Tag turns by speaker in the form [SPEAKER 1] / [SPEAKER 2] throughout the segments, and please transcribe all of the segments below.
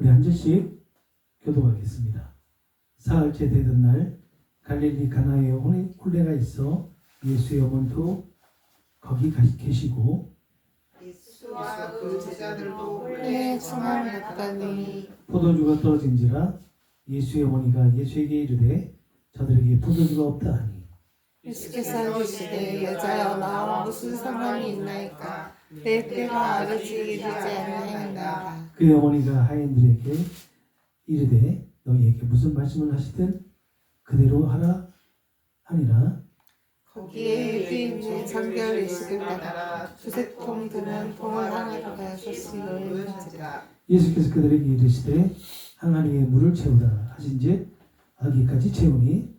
[SPEAKER 1] 우리 한 절씩 교독하겠습니다. 사흘째 되던 날 갈릴리 가나에 혼례가 있어 예수의 어머니도 거기 계시고
[SPEAKER 2] 예수와 그 제자들도
[SPEAKER 3] 혼례에 청함을 받더니
[SPEAKER 1] 포도주가 떨어진지라 예수의 어머니가 예수에게 이르되 저들에게 포도주가 없다 하니
[SPEAKER 3] 예수께서 이르시되 여자여 나와 무슨 상관이 있나이까 내 때가 아직 이르지 아니하였나이다.
[SPEAKER 1] 그의 어머니가 하인들에게 이르되 너희에게 무슨 말씀을 하시든 그대로 하라 하니라.
[SPEAKER 3] 거기에 유대인의 장결 의식을 따라 두세 통 드는 봉을 항아리가 6씩을 이른지라.
[SPEAKER 1] 예수께서 그들에게 이르시되 항아리에 물을 채우라 하신즉 아기까지 채우니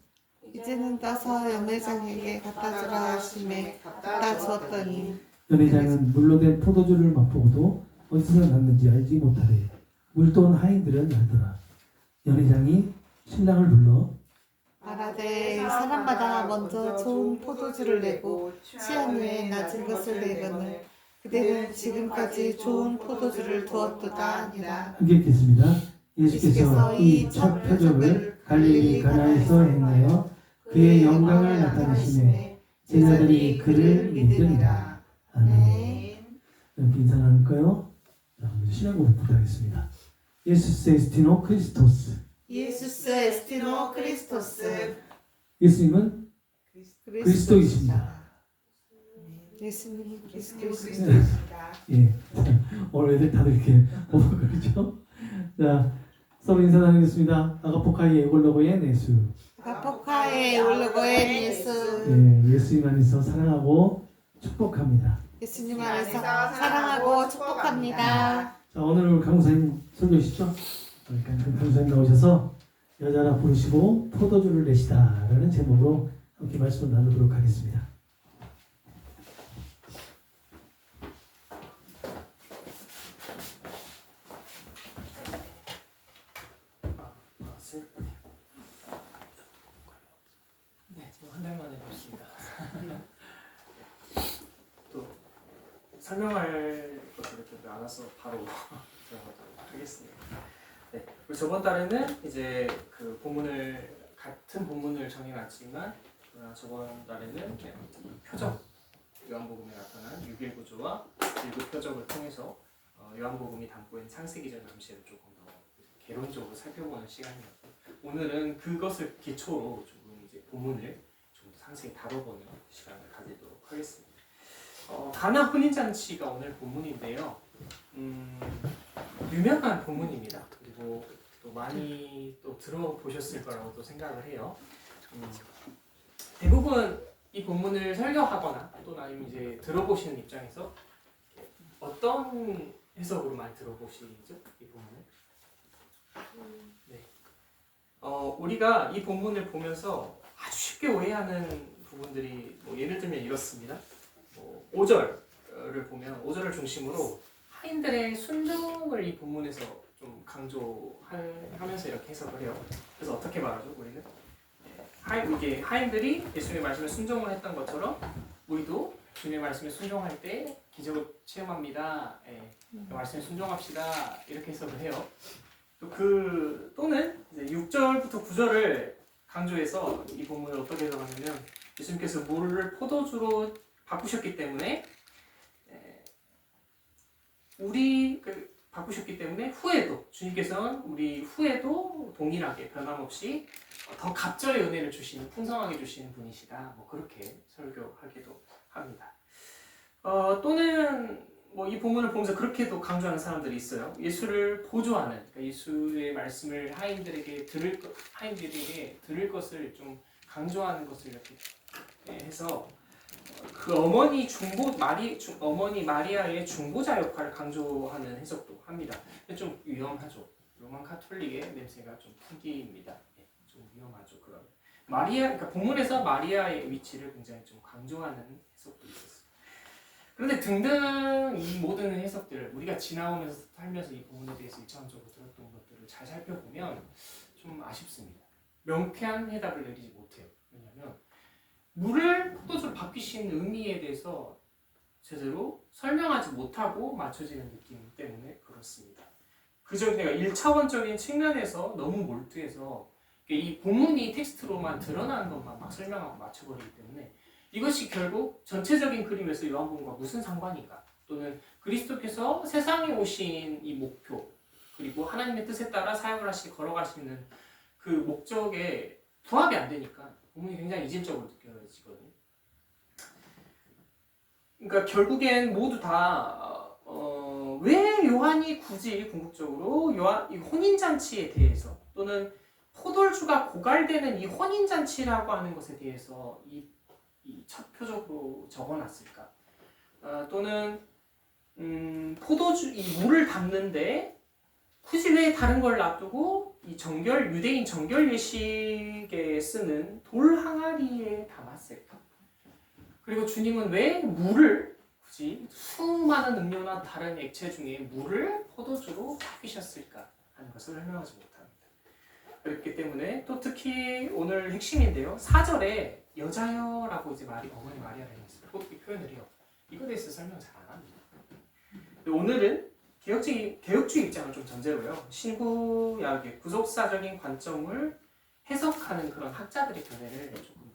[SPEAKER 3] 이제는 따서 연회장에게 갖다 주라 하심에 갖다 주었더니
[SPEAKER 1] 연회장은 물로 된 포도주를 맛보고도 어디서 났는지 알지 못하되 물도온 하인들은 알더라. 연회장이 신랑을 불러
[SPEAKER 3] 말하되 사람마다 먼저 좋은 포도주를 내고 취한 후에 낮은 것을 내거늘 그대는 지금까지 좋은 포도주를 두었도다 하니라.
[SPEAKER 1] 함께 읽겠습니다. 예수께서 이 첫 표적을 갈릴리 가나에서 행하여 그의 영광을 나타내심에 제자들이 그를 믿으리라. 아멘. 여러분 인사 나눌까요? 자, 먼저 신앙고백부터 하겠습니다. 예수스 에스티노 크리스토스.
[SPEAKER 3] 예수스 에스티노 크리스토스.
[SPEAKER 1] 예수님은 그리스도이십니다.
[SPEAKER 3] 예수님이 그리스도이십니다.
[SPEAKER 2] 그리스도이십니다.
[SPEAKER 1] 예. 오늘 애들 다들 이렇게 그러죠? 자, 서로 인사 나누겠습니다. 아가포카이 에골로고엔 예수.
[SPEAKER 3] 아포카에 올로고엔 예수.
[SPEAKER 1] 예, 예수님 안에서 사랑하고 축복합니다.
[SPEAKER 3] 예수님 안에서 사랑하고 축복합니다.
[SPEAKER 1] 자, 오늘 강사님 설교시죠? 그러니까 강사님 나오셔서 여자라 부르시고 포도주를 내시다라는 제목으로 함께 말씀을 나누도록 하겠습니다.
[SPEAKER 4] 네, 한 달 만에 뵙습니다. 또 설명할 것을 이렇게 나눠서 바로 들어가도록 하겠습니다. 네, 우리 저번 달에는 이제 그 같은 본문을 정해놨지만 저번 달에는 표적 요한복음에 나타난 6일 구조와 일곱 표적을 통해서 요한복음이 담고 있는 창세기적 암시를 조금 더 개론적으로 살펴보는 시간이었고 오늘은 그것을 기초로 조금 이제 본문을 좀 더 상세히 다뤄보는 시간을 가지도록 하겠습니다. 가나 혼인잔치가 오늘 본문인데요. 유명한 본문입니다. 그리고 또 많이 또 들어보셨을 거라고 또 생각을 해요. 대부분 이 본문을 설교하거나 또 아니면 이제 들어보시는 입장에서 어떤 해석으로 많이 들어보시죠? 이 본문을? 네. 우리가 이 본문을 보면서 아주 쉽게 오해하는 부분들이 예를 들면 이렇습니다. 5절을 보면 5절을 중심으로 하인들의 순종을 이 본문에서 좀 강조하면서 이렇게 해석을 해요. 그래서 어떻게 말하죠? 우리는 이게 하인들이 예수님의 말씀에 순종을 했던 것처럼 우리도 주님의 말씀에 순종할 때 기적을 체험합니다. 말씀에 순종합시다. 이렇게 해석을 해요. 또는 이제 6절부터 9절을 강조해서 이 본문을 어떻게 해석하냐면 예수님께서 물을 포도주로 바꾸셨기 때문에 바꾸셨기 때문에 후에도 주님께서는 우리 후에도 동일하게 변함없이 더 갑절의 은혜를 주시는 풍성하게 주시는 분이시다. 그렇게 설교하기도 합니다. 또는 이 본문을 보면서 그렇게도 강조하는 사람들이 있어요. 예수를 보조하는, 그러니까 예수의 말씀을 하인들에게 들을 것을 좀 강조하는 것을 이렇게 해서 그 어머니 마리아의 중보자 역할을 강조하는 해석도 합니다. 좀 위험하죠. 로만 카톨릭의 냄새가 좀 풍깁니다. 좀 위험하죠. 그런 그러니까 본문에서 마리아의 위치를 굉장히 좀 강조하는 해석도 있었어요. 그런데 등등 이 모든 해석들 우리가 지나오면서 살면서 이 본문에 대해서 일차원적으로 들었던 것들을 잘 살펴보면 좀 아쉽습니다. 명쾌한 해답을 내리지 못해요. 왜냐하면 물을 포도주로 바뀌신 의미에 대해서 제대로 설명하지 못하고 맞춰지는 느낌 때문에 그렇습니다. 그저 내가 1차원적인 측면에서 너무 몰두해서 이 본문이 텍스트로만 드러나는 것만 막 설명하고 맞춰버리기 때문에 이것이 결국 전체적인 그림에서 요한복음과 무슨 상관인가, 또는 그리스도께서 세상에 오신 이 목표, 그리고 하나님의 뜻에 따라 사역을 걸어가시는 그 목적에 부합이 안 되니까 본문이 굉장히 이질적으로 느껴지거든요. 그러니까 결국엔 모두 다 왜 요한이 굳이 궁극적으로 이 혼인잔치에 대해서, 또는 포도주가 고갈되는 이 혼인잔치라고 하는 것에 대해서 이 첫 표적으로 적어놨을까? 또는 이 물을 담는데 굳이 왜 다른 걸 놔두고 이 유대인 정결 예식에 쓰는 돌 항아리에 담았을까? 그리고 주님은 왜 물을 굳이 수많은 음료나 다른 액체 중에 물을 포도주로 바뀌셨을까 하는 것을 설명하지 못합니다. 그렇기 때문에 또 특히 오늘 핵심인데요. 4절에 여자여라고 이제 어머니 마리아가 했어요. 그렇게 표현을 해요. 이거에 대해서 설명 잘 안 합니다. 오늘은 개혁주의 입장을 좀 전제로요. 신구약의 구속사적인 관점을 해석하는 그런 학자들의 견해를 조금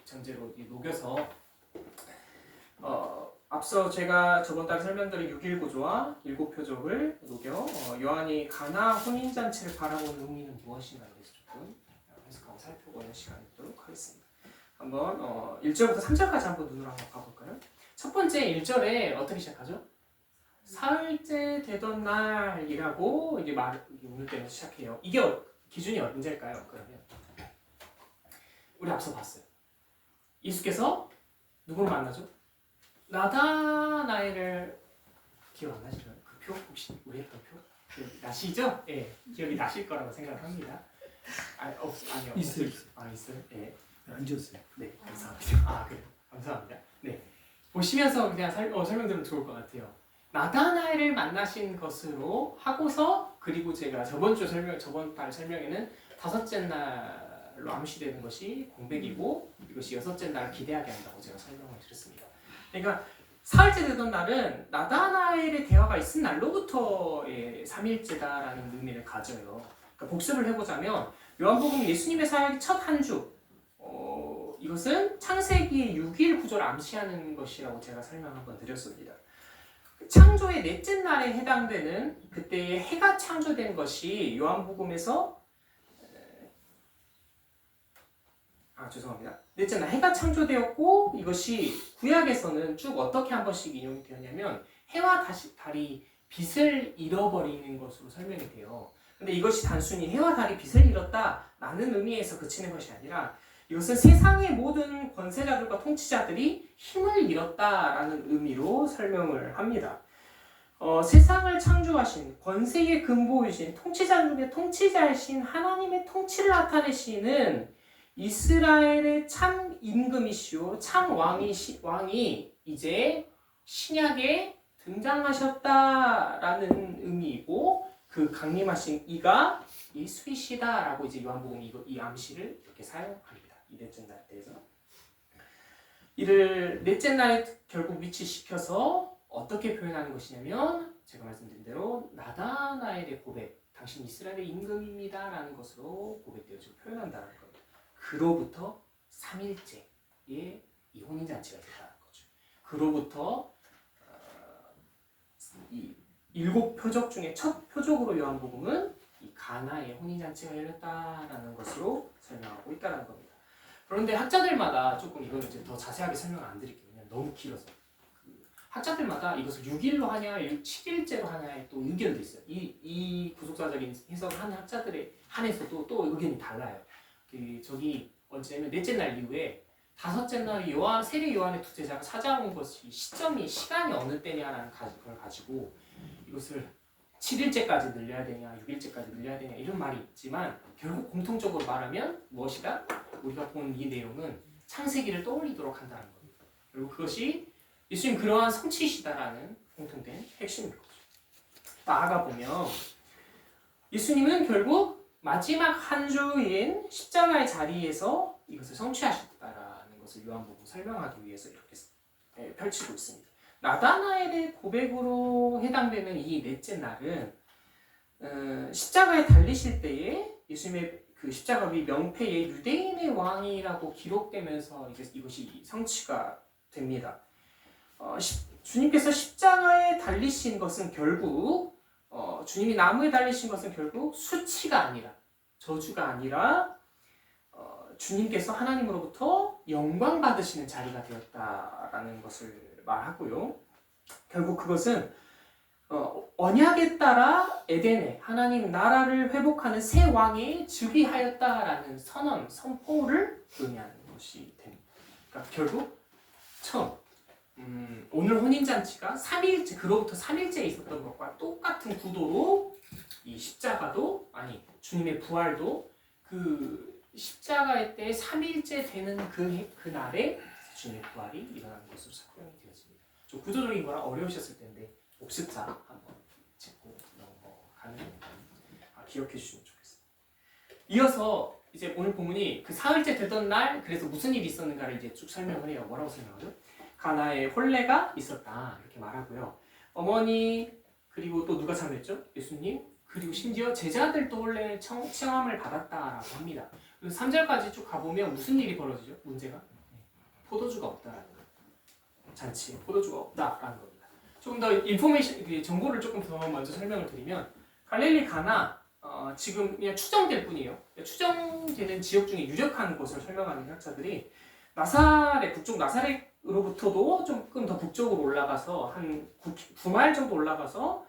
[SPEAKER 4] 전제로 녹여서 앞서 제가 저번 달에 설명드린 6일 구조와 7표적을 녹여 요한이 가나 혼인잔치를 바라보는 의미는 무엇인가에 대해서 조금 해석하고 살펴보는 시간이 있도록 하겠습니다. 한번 1절부터 3절까지 한번 눈으로 한번 가볼까요? 첫 번째 1절에 어떻게 시작하죠? 사흘째 되던 날이라고 이게 오늘 때문에 시작해요. 이게 기준이 언제일까요? 그러면 우리 앞서 봤어요. 예수께서 누구를 만나죠? 나다나엘을 기억 안 나시나요? 그 표 혹시 우리 했던 표? 나시죠? 예, 기억이 나실 거라고 생각합니다. 아니요.
[SPEAKER 1] 있어요.
[SPEAKER 4] 있어요? 예.
[SPEAKER 1] 안 지웠어요.
[SPEAKER 4] 네, 감사합니다. 그래요. 감사합니다. 네, 보시면서 그냥 설명드리면 좋을 것 같아요. 나다나엘을 만나신 것으로 하고서, 그리고 제가 저번 달 설명에는 다섯째 날로 암시되는 것이 공백이고 이것이 여섯째 날 기대하게 한다고 제가 설명을 드렸습니다. 그러니까 사흘째 되던 날은 나다나엘의 대화가 있은 날로부터의 3일째다라는 의미를 가져요. 그러니까 복습을 해보자면 요한복음 예수님의 사역의 첫 한 주, 이것은 창세기의 6일 구조를 암시하는 것이라고 제가 설명 한번 드렸습니다. 창조의 넷째 날에 해당되는 그때의 해가 창조된 것이 요한복음에서 죄송합니다. 넷째 날 해가 창조되었고, 이것이 구약에서는 쭉 어떻게 한 번씩 인용이 되었냐면 해와 달이 빛을 잃어버리는 것으로 설명이 돼요. 근데 이것이 단순히 해와 달이 빛을 잃었다라는 의미에서 그치는 것이 아니라 이것은 세상의 모든 권세자들과 통치자들이 힘을 잃었다라는 의미로 설명을 합니다. 세상을 창조하신 권세의 근본이신 통치자 중에 통치자이신 하나님의 통치를 나타내시는 이스라엘의 참 임금이시오 참 왕이 이제 신약에 등장하셨다라는 의미이고, 그 강림하신 이가 예수이시다라고 이제 요한복음이 이 암시를 이렇게 사용합니다. 이 넷째 날에 대해서 이를 넷째 날에 결국 위치시켜서 어떻게 표현하는 것이냐면, 제가 말씀드린 대로 나다나엘의 고백, 당신 이스라엘의 임금입니다라는 것으로 고백되어지고 표현한다는 겁니다. 그로부터 3일째에 이 혼인잔치가 됐다는 거죠. 그로부터 이 7표적 중에 첫 표적으로 요한복음은 이 가나의 혼인잔치가 열렸다라는 것으로 설명하고 있다는 겁니다. 그런데 학자들마다 조금 이거는 이제 더 자세하게 설명을 안 드릴게요. 왜냐면 너무 길어서. 학자들마다 이것을 6일로 하냐, 7일째로 하냐에 또 의견도 있어요. 이 구속사적인 해석을 하는 학자들에 한해서도 또 의견이 달라요. 저기 언제냐면 넷째 날 이후에 다섯째 날 세례 요한의 두 제자가 찾아온 것이 시간이 어느 때냐라는 걸 가지고 이것을 7일째까지 늘려야 되냐, 6일째까지 늘려야 되냐 이런 말이 있지만, 결국 공통적으로 말하면 무엇이다? 우리가 본 이 내용은 창세기를 떠올리도록 한다는 겁니다. 그리고 그것이 예수님 그러한 성취시다라는 공통된 핵심인 거죠. 나아가 보면 예수님은 결국 마지막 한 주인 십자가의 자리에서 이것을 성취하셨다라는 것을 요한복음 설명하기 위해서 이렇게 펼치고 있습니다. 나다나엘의 고백으로 해당되는 이 넷째 날은 십자가에 달리실 때에 예수님의 그 십자가 위 명패에 유대인의 왕이라고 기록되면서 이것이 성취가 됩니다. 주님께서 십자가에 달리신 것은 결국 주님이 나무에 달리신 것은 결국 수치가 아니라 저주가 아니라 주님께서 하나님으로부터 영광 받으시는 자리가 되었다라는 것을 말하고요. 결국 그것은 언약에 따라 에덴에 하나님 나라를 회복하는 새 왕이 즉위하였다라는 선포를 의미하는 것이 됩니다. 그러니까 결국 처음 오늘 혼인잔치가 3일째 그로부터 3일째 있었던 것과 똑같은 구도로 이 십자가도 주님의 부활도 그 십자가의 때 3일째 되는 그 날에 주님의 부활이 일어나는 것으로 설명이 되어집니다. 좀 구조적인 거라 어려우셨을 텐데 옥습자 한번 짚고 넘어가는 기억해 주시면 좋겠습니다. 이어서 이제 오늘 본문이 그 사흘째 되던 날 그래서 무슨 일이 있었는가를 이제 쭉 설명을 해요. 뭐라고 설명하죠? 가나에 혼례가 있었다 이렇게 말하고요. 어머니 그리고 또 누가 참여했죠? 예수님 그리고 심지어 제자들도 혼례 체험을 받았다라고 합니다. 그래서 3절까지 쭉 가보면 무슨 일이 벌어지죠? 문제가 포도주가 없다라는 거예요. 잔치에 포도주가 없다라는 겁니다. 조금 더 정보를 조금 더 먼저 설명을 드리면 갈릴리 가나 지금 그냥 추정될 뿐이에요. 추정되는 지역 중에 유력한 곳을 설명하는 학자들이 나사렛 북쪽 나사렛으로부터도 조금 더 북쪽으로 올라가서 한 9마일 정도 올라가서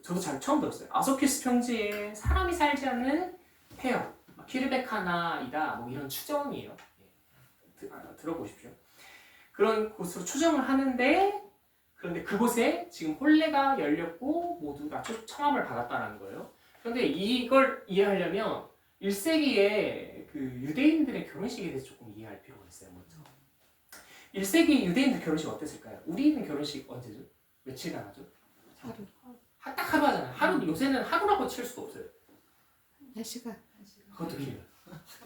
[SPEAKER 4] 저도 잘 처음 들었어요. 아소피스 평지에 사람이 살지 않는 폐허 키르베카나이다 뭐 이런 추정이에요. 들어보십시오. 그런 곳으로 추정을 하는데 그런데 그곳에 지금 혼례가 열렸고 모두가 청함을 받았다는 거예요. 그런데 이걸 이해하려면 1세기의 그 유대인들의 결혼식에 대해서 조금 이해할 필요가 있어요. 먼저 1세기 유대인들 결혼식 어땠을까요? 우리는 결혼식 언제죠? 며칠간 하죠?
[SPEAKER 3] 하루.
[SPEAKER 4] 딱 하루 하잖아요. 하루 요새는 하루라고 칠 수도 없어요.
[SPEAKER 3] 1시간.
[SPEAKER 4] 그것도 길어요.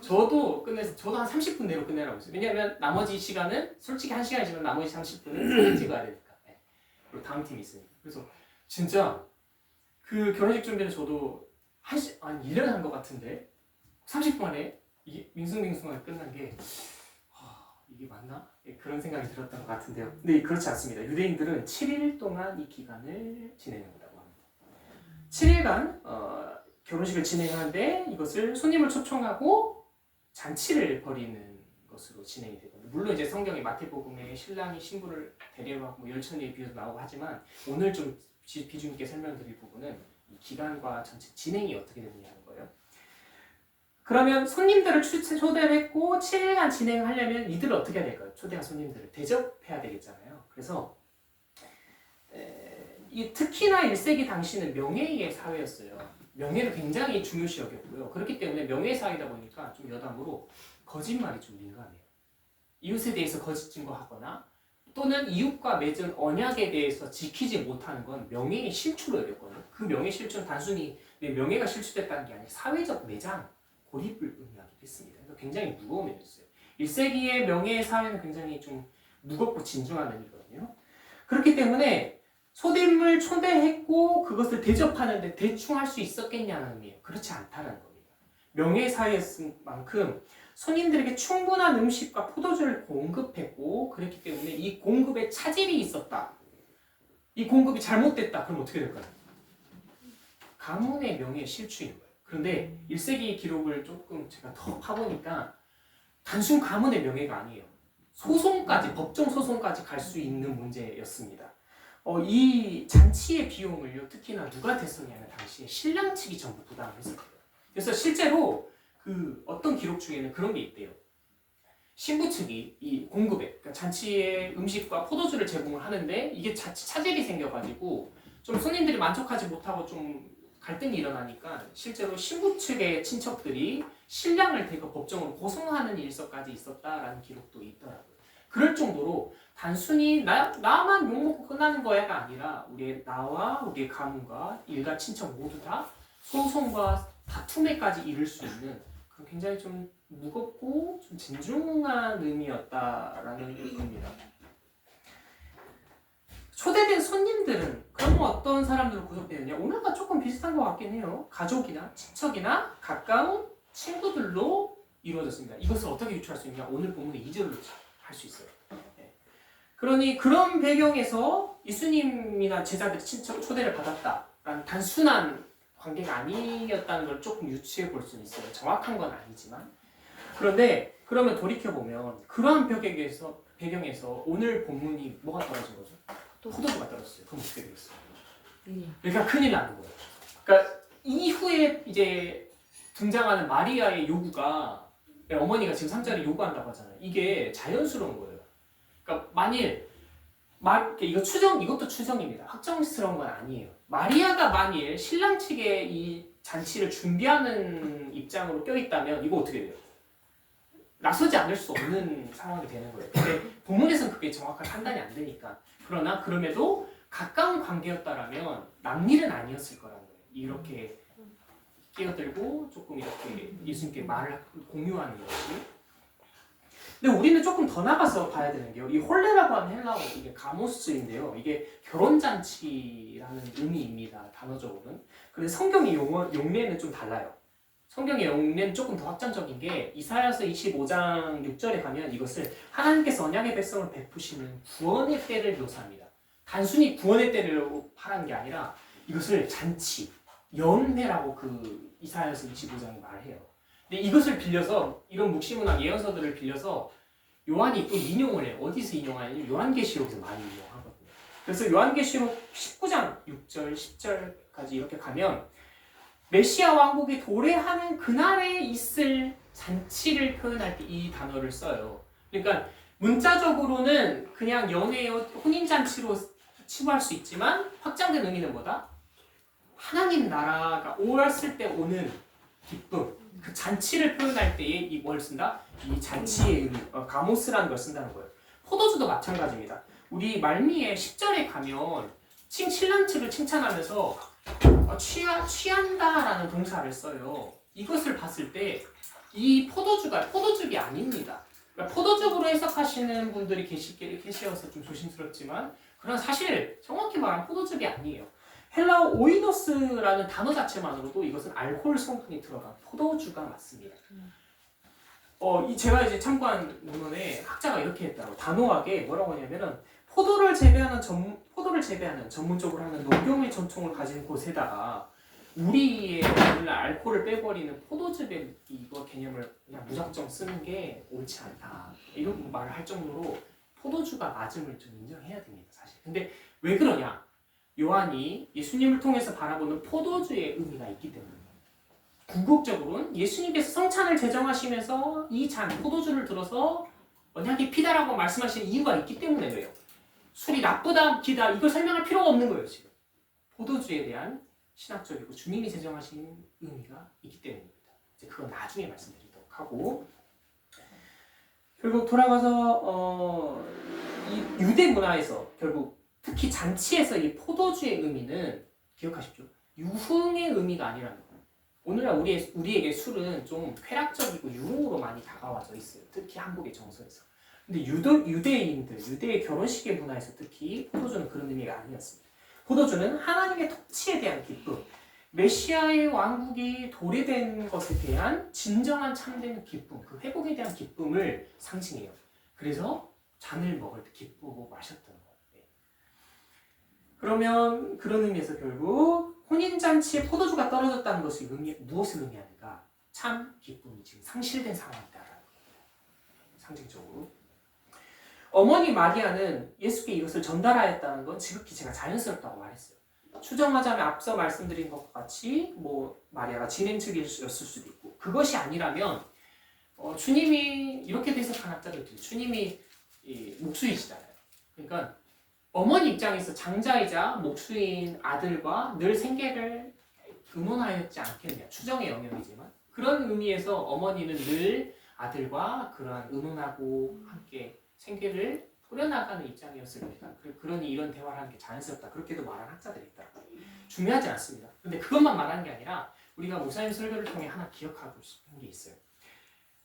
[SPEAKER 4] 저도 한 30분 내로 끝내라고 했어요. 왜냐하면 나머지 시간은 솔직히 1시간이지만 나머지 30분은 사진 찍어야 되니까. 네. 그리고 다음 팀이 있으니까. 그래서 진짜 그 결혼식 준비는 저도 한 1년 한 것 같은데 30분 만에 이게 밍숭밍숭하게 끝난 게 이게 맞나? 그런 생각이 들었던 것 같은데요. 근데 그렇지 않습니다. 유대인들은 7일 동안 이 기간을 진행한다고 합니다. 7일간 결혼식을 진행하는데 이것을 손님을 초청하고 잔치를 벌이는 것으로 진행이 되거든요. 물론 이제 성경의 마태복음에 신랑이 신부를 데리러 가고 열처리의 비유도 나오고 하지만 오늘 좀 비중 있게 설명드릴 부분은 이 기간과 전체 진행이 어떻게 되느냐는 거예요. 그러면 손님들을 초대를 했고 7일간 진행을 하려면 이들을 어떻게 해야 될까요? 초대한 손님들을 대접해야 되겠잖아요. 그래서 특히나 1세기 당시는 명예의 사회였어요. 명예를 굉장히 중요시 여겼고요. 그렇기 때문에 명예 사회이다 보니까 좀 여담으로 거짓말이 좀 민감해요. 이웃에 대해서 거짓 증거하거나 또는 이웃과 맺은 언약에 대해서 지키지 못하는 건 명예의 실추로 여겼거든요. 그 명예 실추는 단순히 내 명예가 실추됐다는 게 아니라 사회적 매장, 고립을 의미하기도 했습니다. 그래서 굉장히 무거운 면이 있어요. 1세기의 명예의 사회는 굉장히 좀 무겁고 진중한 면이거든요. 그렇기 때문에 손님을 초대했고 그것을 대접하는데 대충 할 수 있었겠냐는 의미예요. 그렇지 않다는 겁니다. 명예 사회였을 만큼 손님들에게 충분한 음식과 포도주를 공급했고 그랬기 때문에 이 공급에 차질이 있었다. 이 공급이 잘못됐다. 그럼 어떻게 될까요? 가문의 명예 실추인 거예요. 그런데 1세기 기록을 조금 제가 더 파보니까 단순 가문의 명예가 아니에요. 소송까지, 법정 소송까지 갈 수 있는 문제였습니다. 이 잔치의 비용을요, 특히나 누가 됐었냐면 당시에 신랑 측이 전부 부담을 했을 거예요. 그래서 실제로 그 어떤 기록 중에는 그런 게 있대요. 신부 측이 이 공급에, 그러니까 잔치에 음식과 포도주를 제공을 하는데 이게 차질이 생겨가지고 좀 손님들이 만족하지 못하고 좀 갈등이 일어나니까 실제로 신부 측의 친척들이 신랑을 대거 법정으로 고소하는 일서까지 있었다라는 기록도 있더라고요. 그럴 정도로 단순히 나만 욕먹고 끝나는 거야가 아니라 나와 우리의 가문과 일가 친척 모두 다 소송과 다툼에까지 이를 수 있는 그런 굉장히 좀 무겁고 좀 진중한 의미였다라는 겁니다. 초대된 손님들은 그럼 어떤 사람들로 구성되느냐? 오늘과 조금 비슷한 것 같긴 해요. 가족이나 친척이나 가까운 친구들로 이루어졌습니다. 이것을 어떻게 유추할 수 있냐? 오늘 본문의 2절로 할 수 있어요. 네. 그러니 그런 배경에서 예수님이나 제자들이 친척 초대를 받았다라는 단순한 관계가 아니었다는 걸 조금 유추해 볼 수는 있어요. 정확한 건 아니지만. 그런데 그러면 돌이켜보면 그러한 배경에서 오늘 본문이 뭐가 떨어진 거죠? 포도주가 떨어졌어요. 그럼 어떻게 되겠어요? 그러니까 큰일 나는 거예요. 그러니까 이후에 이제 등장하는 마리아의 요구가 어머니가 지금 3절에 요구한다고 하잖아요. 이게 자연스러운 거예요. 그러니까 만일 이것도 추정입니다. 확정스러운 건 아니에요. 마리아가 만일 신랑 측에 이 잔치를 준비하는 입장으로 껴있다면 이거 어떻게 돼요? 나서지 않을 수 없는 상황이 되는 거예요. 근데 본문에서는 그게 정확한 판단이 안 되니까. 그러나 그럼에도 가까운 관계였다라면 남일은 아니었을 거라는 거예요. 이렇게 끼어들고 조금 이렇게 예수님께 말을 공유하는 것이. 근데 우리는 조금 더 나가서 봐야 되는 게요. 이 홀레라고 하는 헬라어 이게 가모스인데요. 이게 결혼잔치라는 의미입니다. 단어적으로는. 그런데 성경의 용례는 좀 달라요. 성경의 용례는 조금 더 확장적인 게 이사야서 25장 6절에 가면 이것을 하나님께서 언약의 백성을 베푸시는 구원의 때를 묘사합니다. 단순히 구원의 때를 말하는 게 아니라 이것을 잔치, 연회라고 그 이사야서 25장이 말해요. 근데 이것을 빌려서 이런 묵시문학 예언서들을 빌려서 요한이 또 인용을 해요. 어디서 인용하냐면 요한계시록에서 많이 인용하거든요. 그래서 요한계시록 19장 6절, 10절까지 이렇게 가면 메시아 왕국이 도래하는 그날에 있을 잔치를 표현할 때 이 단어를 써요. 그러니까 문자적으로는 그냥 연애요 혼인잔치로 치부할 수 있지만 확장된 의미는 뭐다? 하나님 나라가 오았을 때 오는 기쁨, 그 잔치를 표현할 때에 이 뭘 쓴다? 이 잔치의 의미, 가모스라는 걸 쓴다는 거예요. 포도주도 마찬가지입니다. 우리 말미에 10절에 가면 신랑 측을 칭찬하면서 취한다라는 동사를 써요. 이것을 봤을 때 이 포도주가 포도즙이 아닙니다. 그러니까 포도즙으로 해석하시는 분들이 계셔서 좀 조심스럽지만 그런 사실 정확히 말하면 포도즙이 아니에요. 헬라어 오이노스라는 단어 자체만으로도 이것은 알코올 성분이 들어간 포도주가 맞습니다. 제가 이제 참고한 논문에 학자가 이렇게 했다고 단호하게 뭐라고 하냐면은 포도를 재배하는 전문적으로 하는 농경의 전통을 가진 곳에다가 우리의 오늘날 알코올을 빼버리는 포도즙의 이거 개념을 그냥 무작정 쓰는 게 옳지 않다. 이런 말을 할 정도로 포도주가 맞음을 좀 인정해야 됩니다, 사실. 근데 왜 그러냐? 요한이 예수님을 통해서 바라보는 포도주의 의미가 있기 때문이에요. 궁극적으로는 예수님께서 성찬을 제정하시면서 이 잔 포도주를 들어서 언약의 피다라고 말씀하시는 이유가 있기 때문에 그래요. 술이 나쁘다, 기다 이걸 설명할 필요가 없는 거예요, 지금. 포도주에 대한 신학적이고 주님이 제정하신 의미가 있기 때문입니다. 이제 그건 나중에 말씀드리도록 하고 결국 돌아가서 이 유대 문화에서 결국 특히 잔치에서 이 포도주의 의미는 기억하십시오. 유흥의 의미가 아니라는 거예요. 오늘날 우리에게 술은 좀 쾌락적이고 유흥으로 많이 다가와져 있어요. 특히 한국의 정서에서. 근데 유대인들, 유대의 결혼식의 문화에서 특히 포도주는 그런 의미가 아니었습니다. 포도주는 하나님의 통치에 대한 기쁨, 메시아의 왕국이 도래된 것에 대한 진정한 참된 기쁨, 그 회복에 대한 기쁨을 상징해요. 그래서 잔을 먹을 때 기쁘고 마셨던 거예요. 네. 그러면 그런 의미에서 결국 혼인잔치에 포도주가 떨어졌다는 것이 무엇을 의미하는가? 참 기쁨이 지금 상실된 상황이다라는 겁니다. 상징적으로. 어머니 마리아는 예수께 이것을 전달하였다는 건 지극히 제가 자연스럽다고 말했어요. 추정하자면 앞서 말씀드린 것과 같이 마리아가 진행측이었을 수도 있고 그것이 아니라면 주님이 이렇게 해석한 학자들도 있어요. 주님이 목수이시잖아요. 그러니까 어머니 입장에서 장자이자 목수인 아들과 늘 생계를 의논하였지 않겠냐. 추정의 영역이지만 그런 의미에서 어머니는 늘 아들과 그러한 의논하고 함께 생계를 꾸려나가는 입장이었을 겁니다. 그러니 이런 대화를 하는 게 자연스럽다. 그렇게도 말하는 학자들이 있다. 중요하지 않습니다. 근데 그것만 말하는 게 아니라 우리가 목사님 설교를 통해 하나 기억하고 싶은 게 있어요.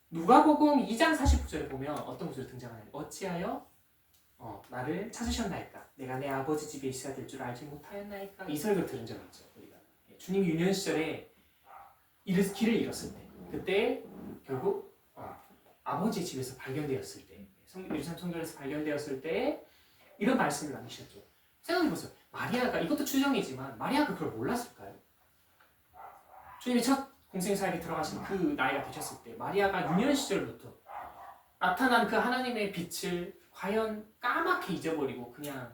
[SPEAKER 4] 누가복음 2장 49절에 보면 어떤 구절이 등장하냐면 어찌하여 나를 찾으셨나이까? 내가 내 아버지 집에 있어야 될 줄 알지 못하였나이까? 이 설교 들은 적 있죠, 우리가. 주님 유년 시절에 길을 잃었을 때, 그때 결국 아버지 집에서 발견되었을 때, 예루살렘 성전에서 발견되었을 때 이런 말씀을 남기셨죠. 생각해보세요. 마리아가, 이것도 추정이지만 마리아가 그걸 몰랐을까요? 주님이 첫 공생 사역에 들어가신 그 나이가 되셨을 때 마리아가 유년 시절부터 나타난 그 하나님의 빛을 과연 까맣게 잊어버리고 그냥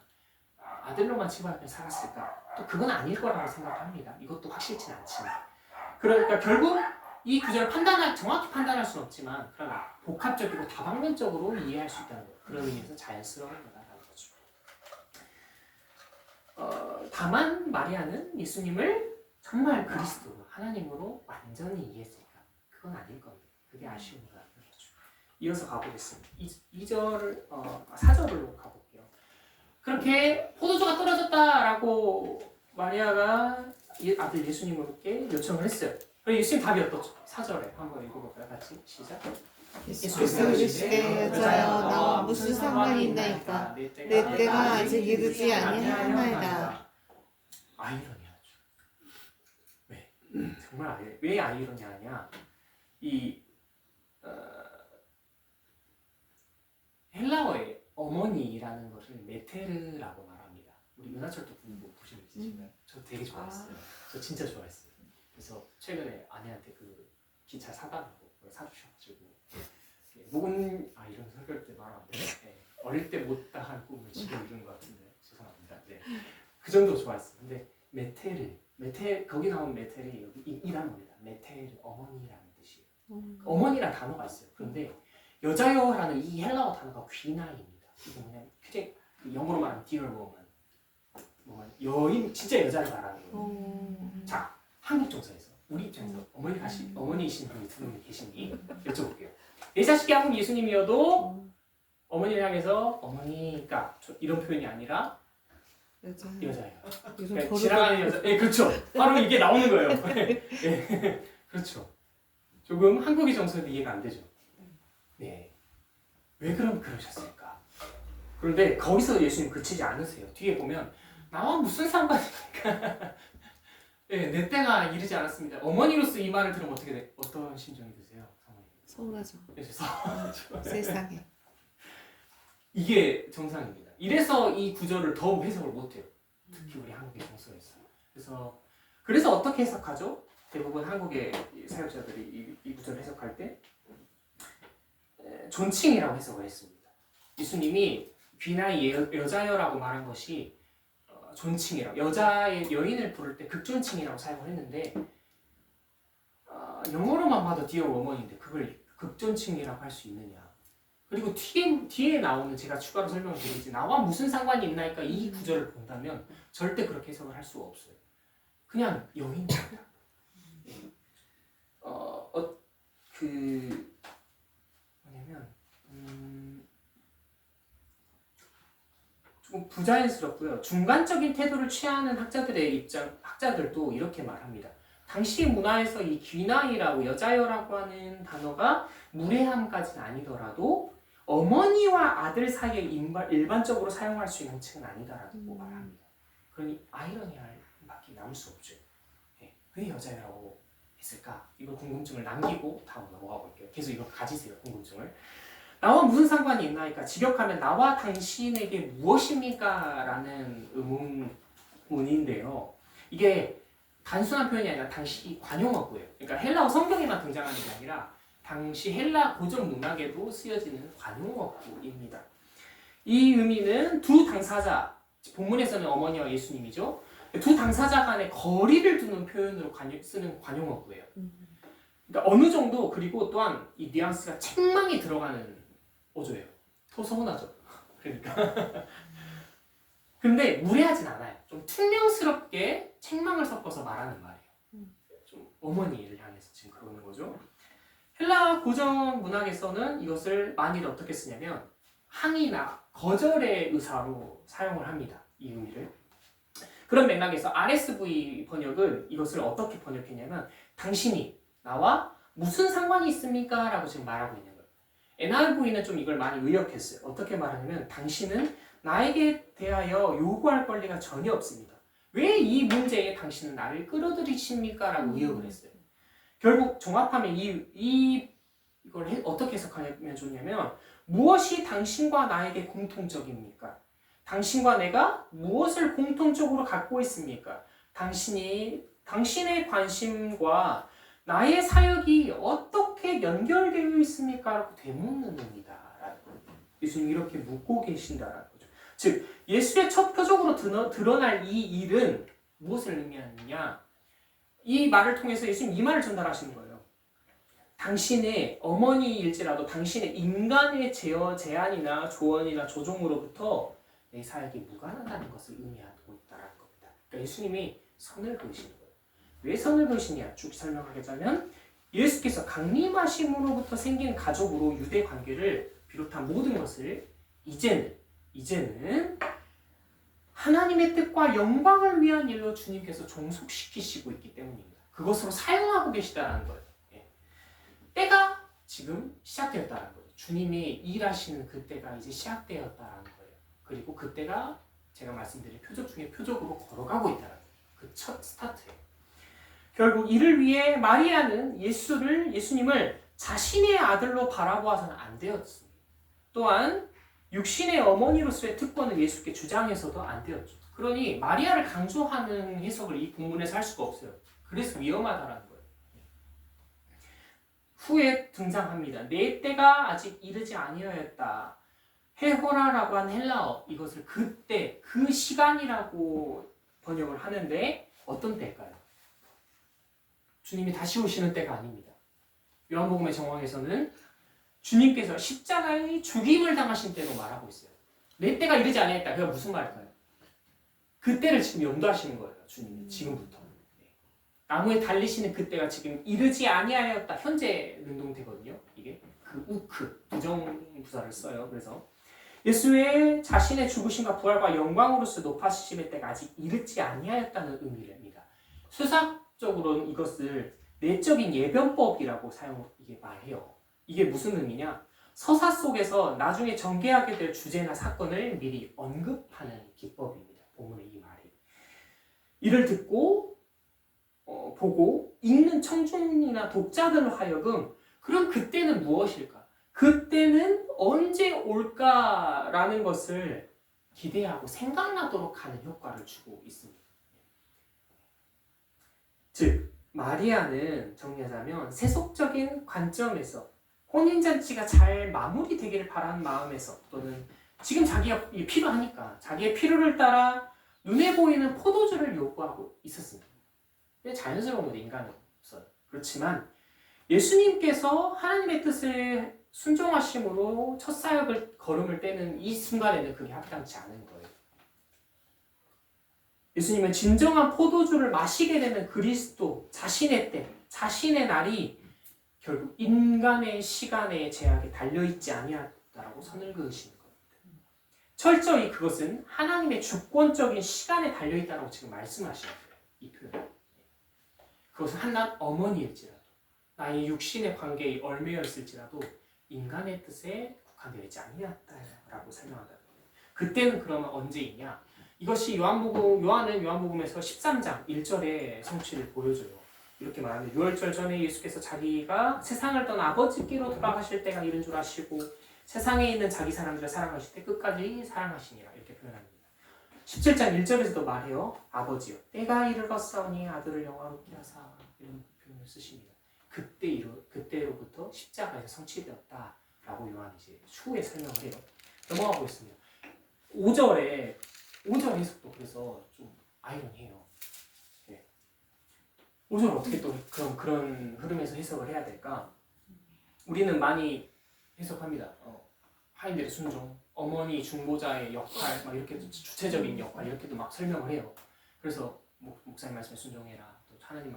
[SPEAKER 4] 아들로만 치부하며 살았을까? 또 그건 아닐 거라고 생각합니다. 이것도 확실치는 않지만. 그러니까 결국 이 구절을 정확히 판단할 수는 없지만 그러나 복합적이고 다방면적으로 이해할 수 있다는 것. 그런 의미에서 자연스러운 거다라는 거죠. 다만 마리아는 예수님을 정말 그리스도, 하나님으로 완전히 이해했을까? 그건 아닐 겁니다. 그게 아쉬운 거라는 거죠. 이어서 가보겠습니다. 2절, 4절로 가볼게요. 그렇게 포도주가 떨어졌다라고 마리아가 아들 예수님께 요청을 했어요. 그럼 예수님 답이 어떻죠? 4절에 한번 읽어볼까요? 같이 시작.
[SPEAKER 3] 예수께서 이르시되 여자여 나와 무슨 상관이 있나이까? 내 때가 아직 이르지 아니하나이다.
[SPEAKER 4] 아이러니하죠. 왜? 정말 왜 아이러니하냐? 헬라어의 어머니라는 것을 메테르라고 말합니다. 우리 은하철도 공부 보신 적 있으신가요? 저 되게 좋아했어요. 저 진짜 좋아했어요. 그래서 최근에 아내한테 그 기차 사달라고 사주셔가지고 이런 설교 때 말하면 네. 어릴 때 못다한 꿈을 지금 이룬 것 같은데 죄송합니다. 네. 그 정도 좋아했어요. 근데 메테르 거기 나온 메테르 여기 이 단어입니다. 메테르 어머니라는 뜻이에요. 어머니라는 단어가 있어요. 그런데 여자여라는 이 헬라어 단어가 귀나입니다. 이게 뭐냐면 영어로 말하면 dear woman, 여인 진짜 여자를 말하는 거예요. 자, 한국 정서에서 우리 입장에서 어머니이신 분이 두 분 계시니 여쭤볼게요. 내 자식이 아무리 예수님이어도 어머니를 향해서 어머니가 이런 표현이 아니라 여자예요. 그러니까 지나가는 여자. 네, 그렇죠. 바로 이게 나오는 거예요. 네, 그렇죠. 조금 한국의 정서는 이해가 안 되죠. 네, 왜 그러셨을까? 그런데 거기서 예수님 그치지 않으세요. 뒤에 보면 나와 무슨 상관입니까? 네, 내 때가 이르지 않았습니다. 어머니로서 이 말을 들으면 어떤 심정이 드세요?
[SPEAKER 3] 서운하죠.
[SPEAKER 4] 네, 서운하죠.
[SPEAKER 3] 세상에.
[SPEAKER 4] 이게 정상입니다. 이래서 이 구절을 더욱 해석을 못해요. 특히 우리 한국의 정서에서. 그래서 어떻게 해석하죠? 대부분 한국의 사역자들이 이 구절을 해석할 때 존칭이라고 해석을 했습니다. 예수님이 귀나이 여자여라고 말한 것이 존칭이라고, 여인을 부를 때 극존칭이라고 사용을 했는데 영어로만 봐도 dear woman인데 그걸 극존칭이라고 할 수 있느냐. 그리고 뒤에 나오는, 제가 추가로 설명을 드리지, 나와 무슨 상관이 있나니까 이 구절을 본다면 절대 그렇게 해석을 할 수가 없어요. 그냥 여인입니다. 조금 부자연스럽고요. 중간적인 태도를 취하는 학자들도 이렇게 말합니다. 당시 문화에서 이 귀나이라고, 여자여라고 하는 단어가 무례함까지는 아니더라도 어머니와 아들 사이에 일반적으로 사용할 수 있는 칭은 아니다라고 말합니다. 그러니 아이러니할 밖에 남을 수 없죠. 네. 왜 여자여라고 했을까? 이거 궁금증을 남기고 다음 넘어가 볼게요. 계속 이거 가지세요, 궁금증을. 나와 무슨 상관이 있나니까, 직역하면 나와 당신에게 무엇입니까? 라는 의문인데요. 이게 단순한 표현이 아니라 당시 관용어구예요. 그러니까 헬라어 성경에만 등장하는 게 아니라 당시 헬라 고전 문학에도 쓰여지는 관용어구입니다. 이 의미는 두 당사자, 본문에서는 어머니와 예수님이죠. 두 당사자 간의 거리를 두는 표현으로 쓰는 관용어구예요. 그러니까 어느 정도, 그리고 또한 이 뉘앙스가 책망이 들어가는 어조예요. 서운하죠. 그러니까. 근데 무례하진 않아요. 좀 퉁명스럽게 책망을 섞어서 말하는 말이에요. 좀 어머니를 향해서 지금 그러는 거죠. 헬라 고전 문학에서는 이것을 많이 어떻게 쓰냐면 항의나 거절의 의사로 사용을 합니다. 이 의미를. 그런 맥락에서 RSV 번역은 이것을 어떻게 번역했냐면 당신이 나와 무슨 상관이 있습니까? 라고 지금 말하고 있는 거예요. NIV는 좀 이걸 많이 의역했어요. 어떻게 말하냐면 당신은 나에게 대하여 요구할 권리가 전혀 없습니다. 왜 이 문제에 당신은 나를 끌어들이십니까? 라고 의역을 했어요. 결국 종합하면 이걸 어떻게 해석하면 좋냐면 무엇이 당신과 나에게 공통적입니까? 당신과 내가 무엇을 공통적으로 갖고 있습니까? 당신의 관심과 나의 사역이 어떻게 연결되어 있습니까? 라고 되묻는 겁니다. 예수님 이렇게 묻고 계신다라는 거죠. 즉 예수의 첫 표적으로 드러날 이 일은 무엇을 의미하느냐? 이 말을 통해서 예수님 이 말을 전달하시는 거예요. 당신의 어머니일지라도 당신의 인간의 제안이나 조언이나 조종으로부터 내 사역이 무관하다는 것을 의미하고 있다는 겁니다. 그러니까 예수님이 선을 그으시는 거예요. 왜 선을 그으시냐? 쭉 설명하자면 예수께서 강림하심으로부터 생긴 가족으로 유대 관계를 비롯한 모든 것을 이제는 하나님의 뜻과 영광을 위한 일로 주님께서 종속시키시고 있기 때문입니다. 그것으로 사용하고 계시다는 거예요. 때가 지금 시작되었다는 거예요. 주님이 일하시는 그 때가 이제 시작되었다는 거예요. 그리고 그 때가 제가 말씀드린 표적 중에 표적으로 걸어가고 있다는 거예요. 그 첫 스타트예요. 결국 이를 위해 마리아는 예수님을 자신의 아들로 바라보아서는 안 되었습니다. 또한 육신의 어머니로서의 특권을 예수께 주장해서도 안 되었죠. 그러니 마리아를 강조하는 해석을 이 본문에서 할 수가 없어요. 그래서 위험하다라는 거예요. 후에 등장합니다. 내 때가 아직 이르지 아니하였다. 헤호라라고 한 헬라어, 이것을 그때, 그 시간이라고 번역을 하는데 어떤 때일까요? 주님이 다시 오시는 때가 아닙니다. 요한복음의 정황에서는 주님께서 십자가의 죽임을 당하신 때로 말하고 있어요. 내 때가 이르지 아니하였다. 그게 무슨 말일까요? 그 때를 지금 염두하시는 거예요. 주님이 지금부터. 나무에 달리시는 그때가 지금 이르지 아니하였다. 현재 능동태거든요. 이게 그 우크 부정부사를 써요. 그래서 예수의 자신의 죽으심과 부활과 영광으로서 높아지심의 때가 아직 이르지 아니하였다는 의미입니다. 수사적으로는 이것을 내적인 예변법이라고 이게 말해요. 이게 무슨 의미냐? 서사 속에서 나중에 전개하게 될 주제나 사건을 미리 언급하는 기법입니다. 본문의 이 말이. 이를 듣고 보고 읽는 청중이나 독자들로 하여금 그럼 그때는 무엇일까? 그때는 언제 올까라는 것을 기대하고 생각나도록 하는 효과를 주고 있습니다. 즉 마리아는 정리하자면 세속적인 관점에서 혼인잔치가 잘 마무리되기를 바라는 마음에서 또는 지금 자기가 필요하니까 자기의 필요를 따라 눈에 보이는 포도주를 요구하고 있었습니다. 자연스러운 거죠, 인간으로서. 그렇지만 예수님께서 하나님의 뜻을 순종하심으로 첫 사역을 걸음을 떼는 이 순간에는 그게 합당치 않은 거예요. 예수님은 진정한 포도주를 마시게 되는 그리스도 자신의 때, 자신의 날이 결국 인간의 시간의 제약에 달려있지 아니하다라고 선을 그으시는 겁니다. 철저히 그것은 하나님의 주권적인 시간에 달려있다라고 지금 말씀하시는 거예요. 이 표현. 그것은 한낱 어머니일지라도 나의 육신의 관계에 얽매였을지라도 인간의 뜻에 국한되어 있지 아니하다라고 설명한다. 그때는 그러면 언제이냐? 이것이 요한은 요한복음에서 13장 1절의 성취를 보여줘요. 이렇게 말합니다. 유월절 전에 예수께서 자기가 세상을 떠나 아버지께로 돌아가실 때가 이른 줄 아시고 세상에 있는 자기 사람들을 사랑하실 때 끝까지 사랑하시니라 이렇게 표현합니다. 17장 1절에서도 말해요. 아버지여 때가 이르렀사오니 아들을 영화롭게 하사 이런 표현을 쓰십니다. 그때로부터 십자가에서 성취되었다라고 요한이 이제 추후에 설명을 해요. 넘어가고 있습니다. 5절 해석도 그래서 좀 아이러니해요. 5절 어떻게 또 그런 흐름에서 해석을 해야 될까? 우리는 많이 해석합니다. 하인들의 순종, 어머니 중보자의 역할, 막 이렇게 주체적인 역할 이렇게도 막 설명을 해요. 그래서 목사님 말씀에 순종해라. 또 하나님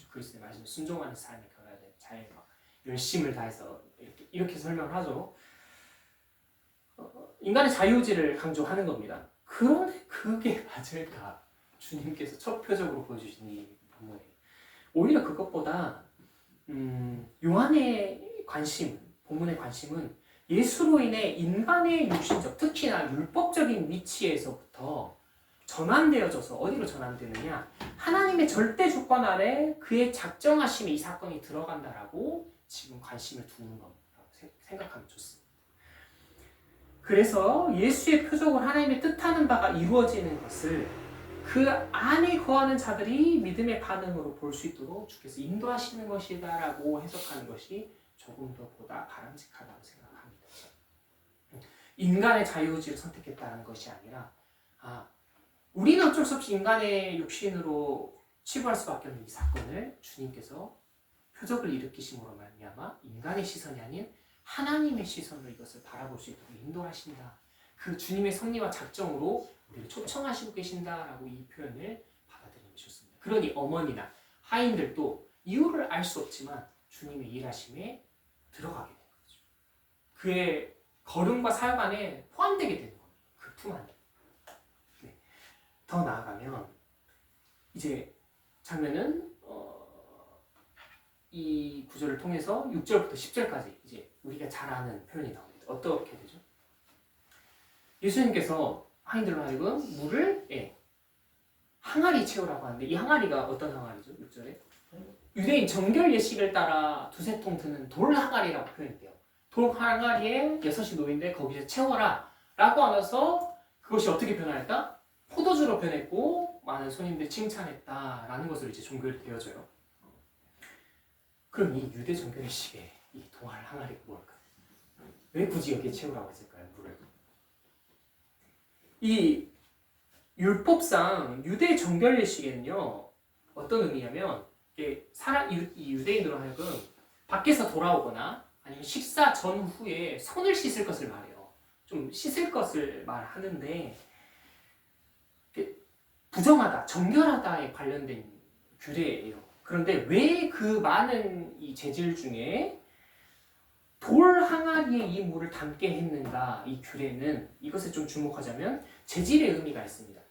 [SPEAKER 4] 그리스도의 말씀에 순종하는 삶을 걸어야 돼. 잘 막 열심을 다해서 이렇게 설명을 하죠. 인간의 자유의지를 강조하는 겁니다. 그런데 그게 맞을까? 주님께서 첫 표적으로 보여주신 이 본문에 오히려 그것보다 요한의 관심, 본문의 관심은 예수로 인해 인간의 육신적, 특히나 율법적인 위치에서부터 전환되어져서 어디로 전환되느냐? 하나님의 절대 주권 아래 그의 작정하심에 이 사건이 들어간다라고 지금 관심을 두는 겁니다. 생각하면 좋습니다. 그래서 예수의 표적으로 하나님의 뜻하는 바가 이루어지는 것을 그 안에 거하는 자들이 믿음의 반응으로 볼 수 있도록 주께서 인도하시는 것이다라고 해석하는 것이 조금 더 보다 바람직하다고 생각합니다. 인간의 자유의지를 선택했다는 것이 아니라 우리는 어쩔 수 없이 인간의 육신으로 치부할 수밖에 없는 이 사건을 주님께서 표적을 일으키심으로 말미암아 인간의 시선이 아닌 하나님의 시선으로 이것을 바라볼 수 있도록 인도하신다. 그 주님의 섭리와 작정으로 우리를 초청하시고 계신다라고 이 표현을 받아들이면 좋습니다. 그러니 어머니나 하인들도 이유를 알 수 없지만 주님의 일하심에 들어가게 되는 거죠. 그의 걸음과 사역 안에 포함되게 되는 겁니다. 그 품 안에. 네. 더 나아가면 이제 장면은 이 구절을 통해서 6절부터 10절까지 이제 우리가 잘 아는 표현이 나옵니다. 어떻게 되죠? 예수님께서 하인들로 하여금 물을 항아리 채우라고 하는데 이 항아리가 어떤 항아리죠? 6절에 유대인 정결 예식을 따라 두세 통 드는 돌 항아리라고 표현돼요. 돌 항아리에 6이 놓인데 거기서 채워라 라고 하면서 그것이 어떻게 변할까? 포도주로 변했고 많은 손님들이 칭찬했다라는 것으로 이제 종결이 되어져요. 그럼 이 유대 정결 예식의 이 돌 항아리가 뭘까? 왜 굳이 여기에 채우라고 했을까요? 물을. 이 율법상 유대 정결 예식에는요 어떤 의미냐면 이 유대인으로 하여금 밖에서 돌아오거나 아니면 식사 전후에 손을 씻을 것을 말해요. 좀 씻을 것을 말하는데 부정하다, 정결하다에 관련된 규례예요. 그런데 왜 그 많은 이 재질 중에 돌 항아리에 이 물을 담게 했는가? 이 규례는 이것에 좀 주목하자면 재질의 의미가 있습니다.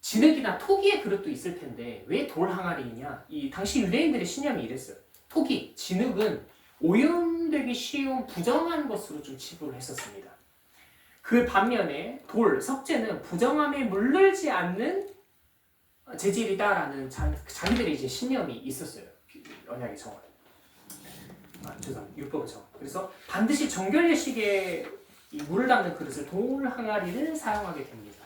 [SPEAKER 4] 진흙이나 토기의 그릇도 있을 텐데 왜 돌 항아리이냐? 이 당시 유대인들의 신념이 이랬어요. 토기, 진흙은 오염되기 쉬운 부정한 것으로 좀 치부를 했었습니다. 그 반면에 돌, 석재는 부정함에 물들지 않는 재질이다라는 자기들의 이제 신념이 있었어요. 언약의 정원. 죄송합니다. 율법의 정원. 그래서 반드시 정결 예식에 이 물을 담는 그릇을 돌 항아리를 사용하게 됩니다.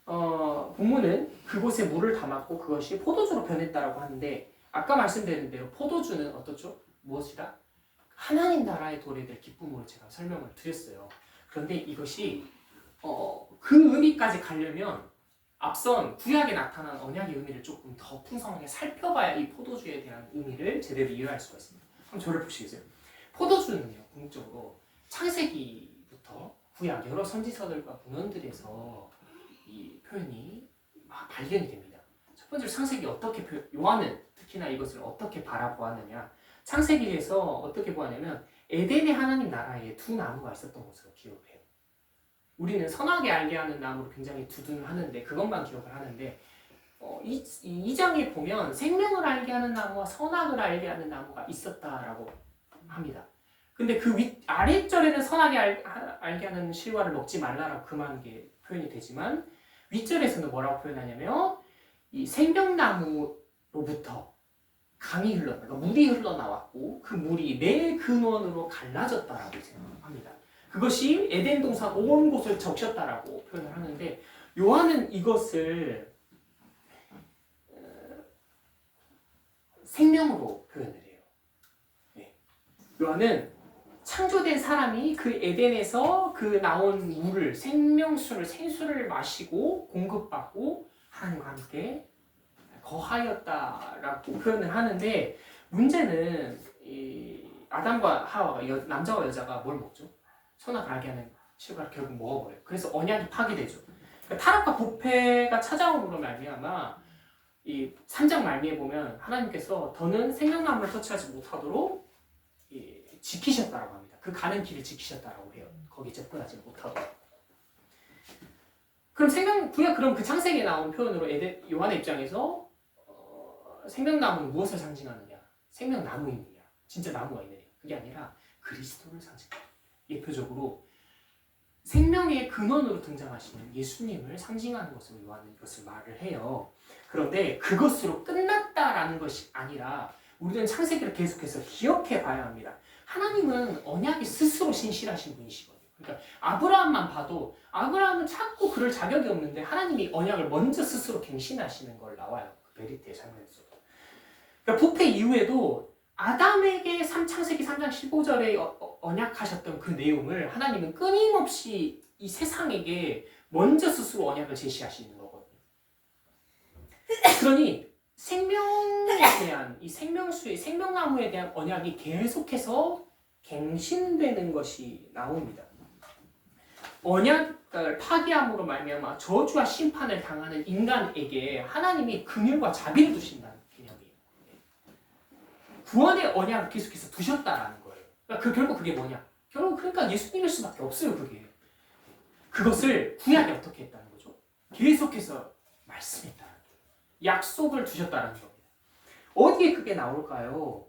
[SPEAKER 4] 본문은 그곳에 물을 담았고 그것이 포도주로 변했다라고 하는데 아까 말씀드린 대로 포도주는 어떻죠? 무엇이다? 하나님 나라의 도래될 기쁨으로 제가 설명을 드렸어요. 그런데 이것이 그 의미까지 가려면 앞선 구약에 나타난 언약의 의미를 조금 더 풍성하게 살펴봐야 이 포도주에 대한 의미를 제대로 이해할 수가 있습니다. 한번 저를 보시겠어요? 포도주는요, 궁극적으로 창세기부터 구약 여러 선지서들과 문헌들에서 이 표현이 막 발견이 됩니다. 첫 번째로 창세기 어떻게 요한은 특히나 이것을 어떻게 바라보았느냐? 창세기에서 어떻게 보았냐면 에덴의 하나님 나라에 두 나무가 있었던 것으로 기억을 해요. 우리는 선하게 알게 하는 나무로 굉장히 두둔을 하는데 그것만 기억을 하는데 이 장에 보면 생명을 알게 하는 나무와 선악을 알게 하는 나무가 있었다라고 합니다. 근데 그 아래절에는 선하게 알게 하는 실과를 먹지 말라라고 금한 게 표현이 되지만 윗절에서는 뭐라고 표현하냐면 이 생명나무로부터 강이 그러니까 물이 흘러나왔고 그 물이 내 근원으로 갈라졌다라고 생각합니다. 그것이 에덴 동산 온 곳을 적셨다라고 표현을 하는데 요한은 이것을 생명으로 표현을 해요. 네. 요한은 창조된 사람이 그 에덴에서 그 나온 물을 생명수를 생수를 마시고 공급받고 하나님과 함께 거하였다라고 표현을 하는데 문제는 이 아담과 하와가 남자와 여자가 뭘 먹죠? 선악을 알게 하는 실과를 결국 먹어버려요. 그래서 언약이 파괴되죠. 그러니까 타락과 부패가 찾아옴으로 말미암아 이 3장 말미에 보면 하나님께서 더는 생명나무를 터치하지 못하도록 지키셨다라고 합니다. 그 가는 길을 지키셨다라고 해요. 거기에 접근하지 못하도록. 그럼 그럼 그 창세기에 나온 표현으로 요한의 입장에서 생명나무는 무엇을 상징하느냐? 생명나무이느냐? 진짜 나무가 있느냐? 그게 아니라 그리스도를 상징합니다. 예표적으로 생명의 근원으로 등장하시는 예수님을 상징하는 것으로 요한은 이것을 말을 해요. 그런데 그것으로 끝났다라는 것이 아니라 우리는 창세기를 계속해서 기억해 봐야 합니다. 하나님은 언약이 스스로 신실하신 분이시거든요. 그러니까 아브라함만 봐도 아브라함은 자꾸 그럴 자격이 없는데 하나님이 언약을 먼저 스스로 갱신하시는 걸 나와요. 그 베리트의 장면에서도. 그러니까 부패 이후에도 아담에게 창세기 3장 15절에 언약하셨던 그 내용을 하나님은 끊임없이 이 세상에게 먼저 스스로 언약을 제시하시는 거거든요. 그러니 생명에 대한 이 생명수의 생명나무에 대한 언약이 계속해서 갱신되는 것이 나옵니다. 언약을 파기함으로 말미암아 저주와 심판을 당하는 인간에게 하나님이 긍휼과 자비를 두신다는 개념이에요. 구원의 언약을 계속해서 두셨다라는 거예요. 그러니까 결국 그게 뭐냐? 결국 그러니까 예수님일 수밖에 없어요. 그게. 그것을 구약에 어떻게 했다는 거죠? 계속해서 말씀했다는 거예요. 약속을 두셨다는 겁니다. 어디에 그게 나올까요?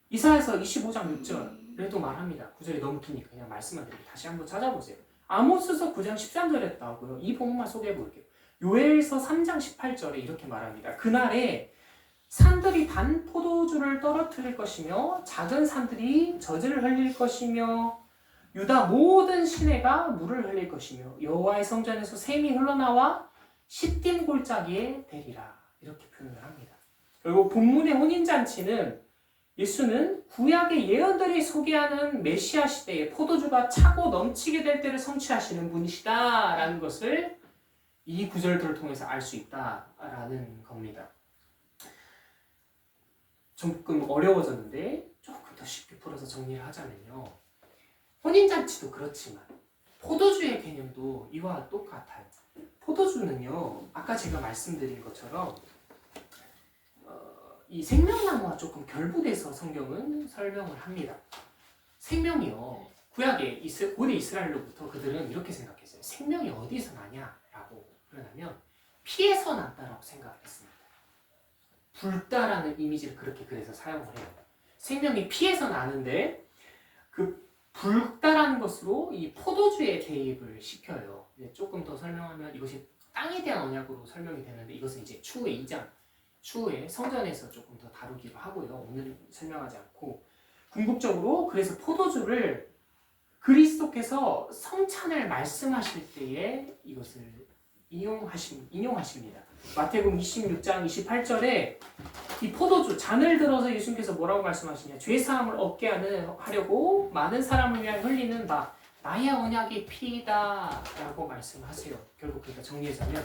[SPEAKER 4] 이사야서 25장 6절에도 말합니다. 9절이 너무 기니까 그냥 말씀만 드리고 다시 한번 찾아보세요. 아모스서 9장 13절에 나오고요. 이 본문만 소개해 볼게요. 요엘서 3장 18절에 이렇게 말합니다. 그날에 산들이 단 포도주를 떨어뜨릴 것이며 작은 산들이 젖을 흘릴 것이며 유다 모든 시내가 물을 흘릴 것이며 여호와의 성전에서 샘이 흘러나와 시딤 골짜기에 되리라. 이렇게 표현을 합니다. 그리고 본문의 혼인잔치는 예수는 구약의 예언들이 소개하는 메시아 시대에 포도주가 차고 넘치게 될 때를 성취하시는 분이시다라는 것을 이 구절들을 통해서 알 수 있다라는 겁니다. 조금 어려워졌는데 조금 더 쉽게 풀어서 정리를 하자면요. 혼인잔치도 그렇지만 포도주의 개념도 이와 똑같아요. 포도주는요, 아까 제가 말씀드린 것처럼 이 생명나무와 조금 결부돼서 성경은 설명을 합니다. 생명이요, 구약의 고대 이스라엘로부터 그들은 이렇게 생각했어요. 생명이 어디서 나냐라고 그러냐면 피에서 난다라고 생각을 했습니다. 붉다라는 이미지를 그렇게 그래서 사용을 해요. 생명이 피에서 나는데 그 붉다라는 것으로 이 포도주에 대입을 시켜요. 조금 더 설명하면 이것이 땅에 대한 언약으로 설명이 되는데 이것은 이제 추후에 2장 추후에 성전에서 조금 더 다루기로 하고요. 오늘 설명하지 않고 궁극적으로 그래서 포도주를 그리스도께서 성찬을 말씀하실 때에 이것을 인용하십니다. 마태복음 26장 28절에 이 포도주 잔을 들어서 예수님께서 뭐라고 말씀하시냐? 죄 사함을 얻게 하려고 많은 사람을 위하여 흘리는 나의 언약의 피다라고 말씀하세요. 결국 그러니까 정리해서면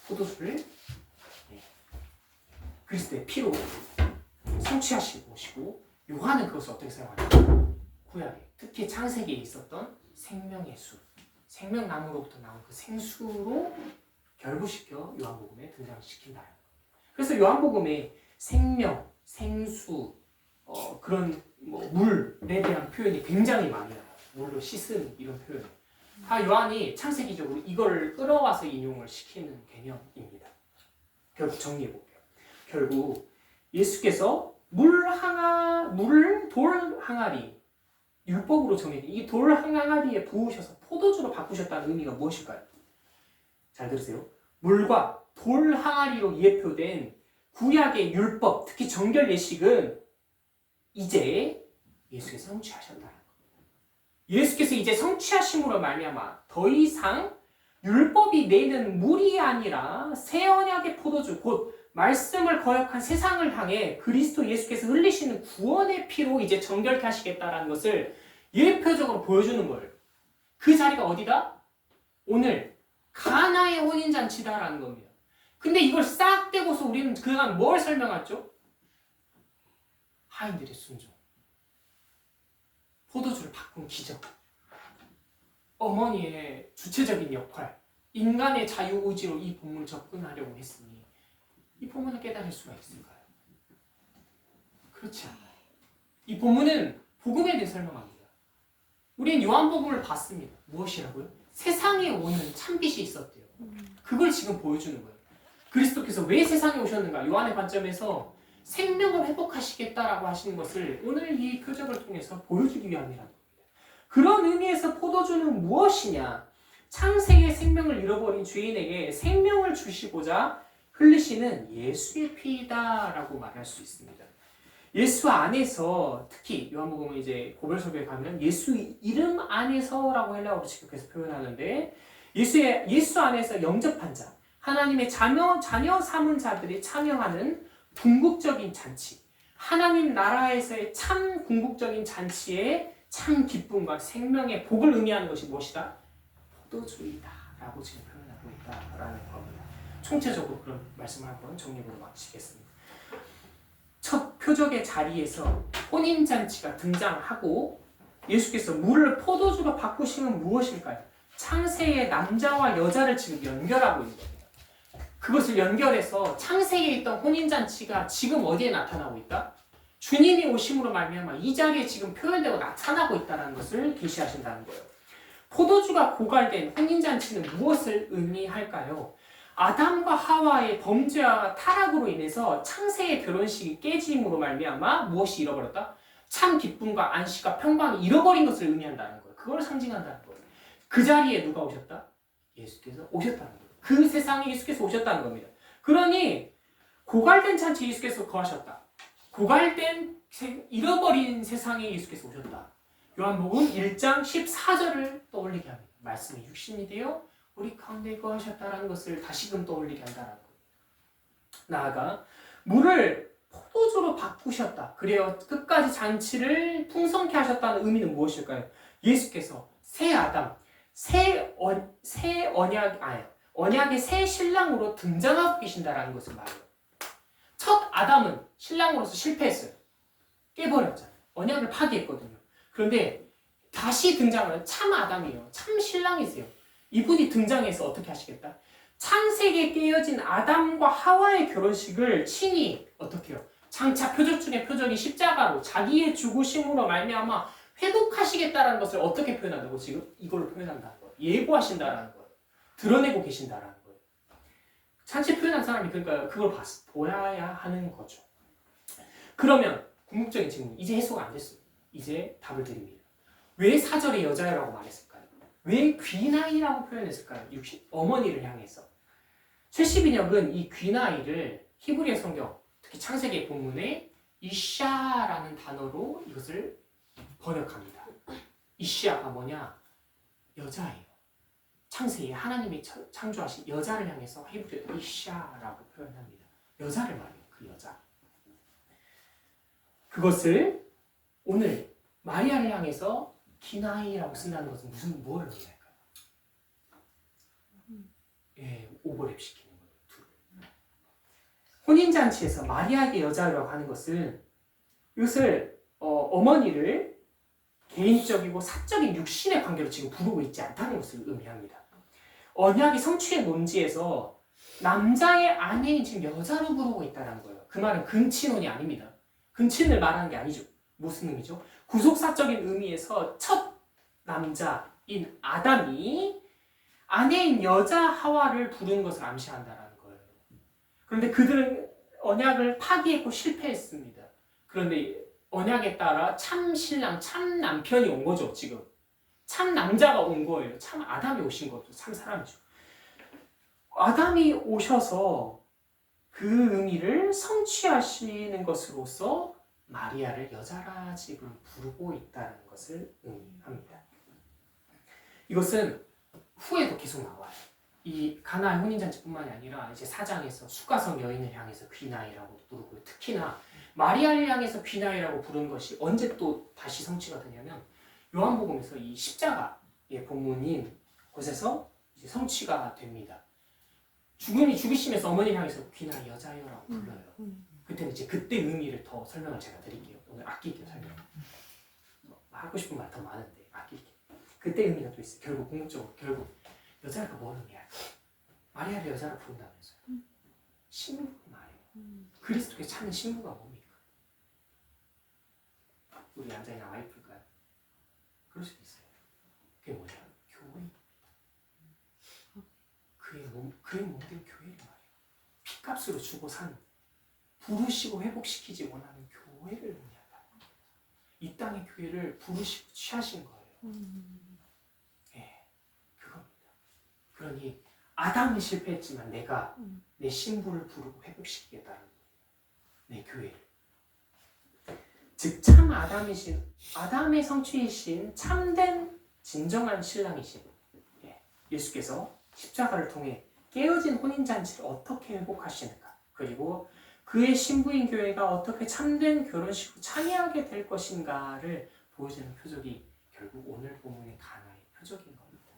[SPEAKER 4] 포도주를 그리스도의 피로 성취하시고 오시고 요한은 그것을 어떻게 사용하냐? 구약에 특히 창세기에 있었던 생명의 수, 생명나무로부터 나온 그 생수로 결부시켜 요한복음에 등장시킨다. 그래서 요한복음에 생명, 생수, 그런 물에 대한 표현이 굉장히 많이 나와요. 물로 씻은 이런 표현. 다 요한이 창세기적으로 이걸 끌어와서 인용을 시키는 개념입니다. 결국 정리해 볼게요. 결국 예수께서 돌 항아리 율법으로 정해진 이 돌 항아리에 부으셔서 포도주로 바꾸셨다는 의미가 무엇일까요? 잘 들으세요. 물과 돌 항아리로 예표된 구약의 율법, 특히 정결 예식은 이제 예수께서 성취하셨다는 거예요. 예수께서 이제 성취하심으로 말미암아 더 이상 율법이 내는 물이 아니라 새 언약의 포도주, 곧 말씀을 거역한 세상을 향해 그리스도 예수께서 흘리시는 구원의 피로 이제 정결케 하시겠다라는 것을 예표적으로 보여주는 거예요. 그 자리가 어디다? 오늘 가나의 혼인잔치다라는 겁니다. 근데 이걸 싹 떼고서 우리는 그간 뭘 설명했죠? 하인들의 순종, 포도주를 바꾼 기적, 어머니의 주체적인 역할, 인간의 자유의지로 이 본문을 접근하려고 했으니 이 본문을 깨달을 수가 있을까요? 그렇지 않아요. 이 본문은 복음에 대해 설명합니다. 우리는 요한복음을 봤습니다. 무엇이라고요? 세상에 오는 참빛이 있었대요. 그걸 지금 보여주는 거예요. 그리스도께서 왜 세상에 오셨는가? 요한의 관점에서 생명을 회복하시겠다라고 하시는 것을 오늘 이 표적을 통해서 보여주기 위함이라는 겁니다. 그런 의미에서 포도주는 무엇이냐? 창세기의 생명을 잃어버린 죄인에게 생명을 주시고자 흘리시는 예수의 피다라고 말할 수 있습니다. 예수 안에서, 특히 요한복음은 이제 고별서교에 가면 예수 이름 안에서라고 헬라어로 직역해서 표현하는데, 예수 안에서 영접한 자, 하나님의 자녀 삼은 자들이 참여하는 궁극적인 잔치, 하나님 나라에서의 참 궁극적인 잔치의 참 기쁨과 생명의 복을 의미하는 것이 무엇이다? 포도주이다 라고 지금 표현하고 있다라는 겁니다. 총체적으로 그런 말씀을 한번 정리로 마치겠습니다. 첫 표적의 자리에서 혼인잔치가 등장하고 예수께서 물을 포도주로 바꾸시면 무엇일까요? 창세의 남자와 여자를 지금 연결하고 있는 거예요. 그것을 연결해서 창세기에 있던 혼인잔치가 지금 어디에 나타나고 있다? 주님이 오심으로 말미암아 이 자리에 지금 표현되고 나타나고 있다는 것을 계시하신다는 거예요. 포도주가 고갈된 혼인잔치는 무엇을 의미할까요? 아담과 하와의 범죄와 타락으로 인해서 창세의 결혼식이 깨짐으로 말미암아 무엇이 잃어버렸다? 참 기쁨과 안식과 평강이 잃어버린 것을 의미한다는 거예요. 그걸 상징한다는 거예요. 그 자리에 누가 오셨다? 예수께서 오셨다는 거예요. 그 세상에 예수께서 오셨다는 겁니다. 그러니 고갈된 잔치에 예수께서 거하셨다. 고갈된 잃어버린 세상에 예수께서 오셨다. 요한복음 1장 14절을 떠올리게 합니다. 말씀이 육신이 되어 우리 가운데 거하셨다라는 것을 다시금 떠올리게 한다는 거예요. 나아가 물을 포도주로 바꾸셨다. 그래요. 끝까지 잔치를 풍성케 하셨다는 의미는 무엇일까요? 예수께서 새 아담, 언약의 새 신랑으로 등장하고 계신다라는 것을 말해요. 첫 아담은 신랑으로서 실패했어요. 깨버렸잖아요. 언약을 파기했거든요. 그런데 다시 등장하는 참 아담이에요. 참 신랑이세요. 이분이 등장해서 어떻게 하시겠다? 창세기에 깨어진 아담과 하와의 결혼식을 친히 어떻게 해요? 장차 표적 중에 표적이 십자가로 자기의 죽으심으로 말미암아 회복하시겠다라는 것을 어떻게 표현한다고? 지금 이걸로 표현한다는 거예요. 예고하신다라는 거예요. 드러내고 계신다라는 거예요. 잔치 표현한 사람이 그러니까 그걸 보아야 하는 거죠. 그러면 궁극적인 질문, 이제 해소가 안 됐어요. 이제 답을 드립니다. 왜 4절에 여자라고 말했을까요? 왜 귀나이라고 표현했을까요? 어머니를 향해서. 쇠시비역은 이 귀나이를 히브리어 성경, 특히 창세기 본문에 이샤라는 단어로 이것을 번역합니다. 이샤가 뭐냐? 여자예요. 창세기에 하나님이 창조하신 여자를 향해서 히브리어 이샤라고 표현합니다. 여자를 말해요. 그 여자. 그것을 오늘 마리아를 향해서 기나이라고 쓴다는 것은 무엇을 의미할까요? 예, 오버랩 시키는 거예요. 둘을. 혼인잔치에서 마리아에게 여자라고 하는 것은 이것을 어머니를 개인적이고 사적인 육신의 관계로 지금 부르고 있지 않다는 것을 의미합니다. 언약의 성취의 논지에서 남자의 아내인 지금 여자로 부르고 있다는 거예요. 그 말은 근친혼이 아닙니다. 근친을 말하는 게 아니죠. 무슨 의미죠? 구속사적인 의미에서 첫 남자인 아담이 아내인 여자 하와를 부르는 것을 암시한다는 거예요. 그런데 그들은 언약을 파기했고 실패했습니다. 그런데 언약에 따라 참 신랑, 참 남편이 온 거죠. 지금 참 남자가 온 거예요. 참 아담이 오신 거죠. 참 사람이죠. 아담이 오셔서 그 의미를 성취하시는 것으로서 마리아를 여자라 지금 부르고 있다는 것을 의미합니다. 이것은 후에도 계속 나와요. 이 가나의 혼인잔치뿐만이 아니라 이제 4장에서 수가성 여인을 향해서 귀나이라고 부르고, 특히나 마리아를 향해서 귀나이라고 부른 것이 언제 또 다시 성취가 되냐면 요한복음에서 이 십자가의 본문인 곳에서 이제 성취가 됩니다. 죽으시면서 어머니를 향해서 귀나이 여자여라고 불러요. 그때는 이제 그때 의미를 더 설명을 제가 드릴게요. 오늘 아낄게요, 설명. 하고 싶은 말 더 많은데 아낄게요. 그때 의미가 또 있어요. 결국 궁극적으로 여자가 뭘 의미할까? 마리아를 여자로 부른다면서요. 신부 말이에요. 그리스도께 찾는 신부가 뭡니까? 우리 앉아있는 와이프일까요? 그럴 수도 있어요. 그게 뭐냐? 교회. 그의 몸된 교회를 말이에요. 피값으로 주고 산, 부르시고 회복시키지 원하는 교회를 의미한다. 이 땅의 교회를 부르시고 취하신 거예요. 예, 그겁니다. 그러니 아담은 실패했지만 내가 내 신부를 부르고 회복시키겠다는 내 교회를. 즉 참 아담의 성취이신 참된 진정한 신랑이신 예수께서 십자가를 통해 깨어진 혼인잔치를 어떻게 회복하시는가, 그리고 그의 신부인 교회가 어떻게 참된 결혼식으로 참여하게 될 것인가를 보여주는 표적이 결국 오늘 본문의 가나의 표적인 겁니다.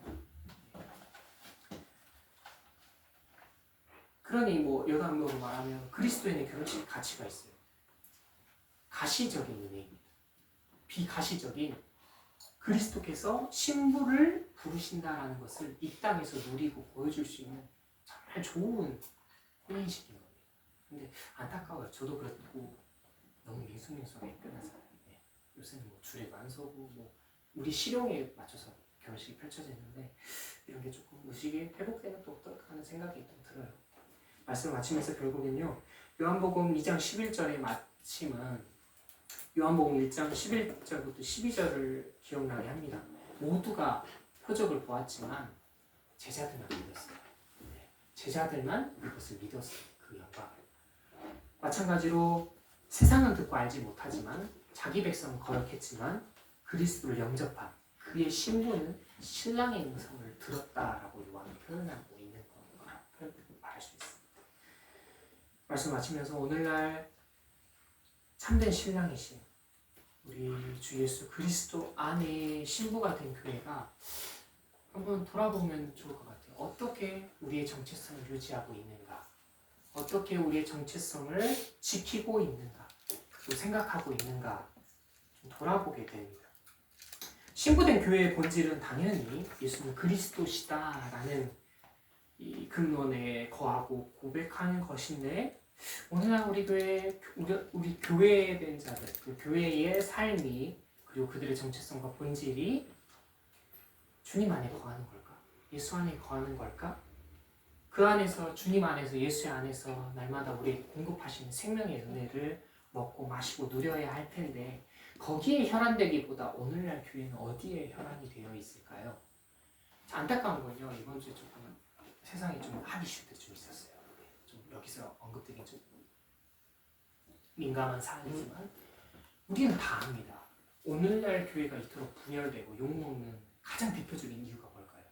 [SPEAKER 4] 그러니 뭐 여담으로 말하면 그리스도인의 결혼식 가치가 있어요. 가시적인 은혜입니다. 비가시적인 그리스도께서 신부를 부르신다라는 것을 이 땅에서 누리고 보여줄 수 있는 정말 좋은 혼인식인 겁니다. 근데 안타까워요. 저도 그렇고 너무 밍숭밍숭하게 끝나잖아요. 요새는 뭐 줄에 안 서고 뭐 우리 실용에 맞춰서 결혼식이 펼쳐지는데 이런 게 조금 의식이 회복되면 또 어떨까 하는 생각이 좀 들어요. 말씀을 마치면서 결국은요, 요한복음 2장 11절의 마침은 요한복음 1장 11절부터 12절을 기억나게 합니다. 모두가 표적을 보았지만 제자들만 믿었어요. 제자들만 이것을 믿었어요. 그 영광을. 마찬가지로 세상은 듣고 알지 못하지만 자기 백성은 거역했지만 그리스도를 영접한 그의 신부는 신랑의 음성을 들었다라고 요한은 표현하고 있는 거라고 말할 수 있습니다. 말씀 마치면서 오늘날 참된 신랑이신 우리 주 예수 그리스도 안에 신부가 된 교회가 한번 돌아보면 좋을 것 같아요. 어떻게 우리의 정체성을 유지하고 있는가, 어떻게 우리의 정체성을 지키고 있는가, 또 생각하고 있는가 좀 돌아보게 됩니다. 신부된 교회의 본질은 당연히 예수는 그리스도시다라는 이 근원에 거하고 고백하는 것인데, 오늘날 우리 교회에 된 자들, 그 교회의 삶이 그리고 그들의 정체성과 본질이 주님 안에 거하는 걸까? 예수 안에 거하는 걸까? 그 안에서 주님 안에서 예수 안에서 날마다 우리에게 공급하시는 생명의 은혜를 먹고 마시고 누려야 할 텐데 거기에 혈안되기보다 오늘날 교회는 어디에 혈안이 되어 있을까요? 안타까운 건요, 이번 주에 조금 세상이 좀 하기 싫을 때 좀 있었어요. 좀 여기서 언급드린 좀 민감한 사안이지만 우리는 다 압니다. 오늘날 교회가 이토록 분열되고 욕먹는 가장 대표적인 이유가 뭘까요?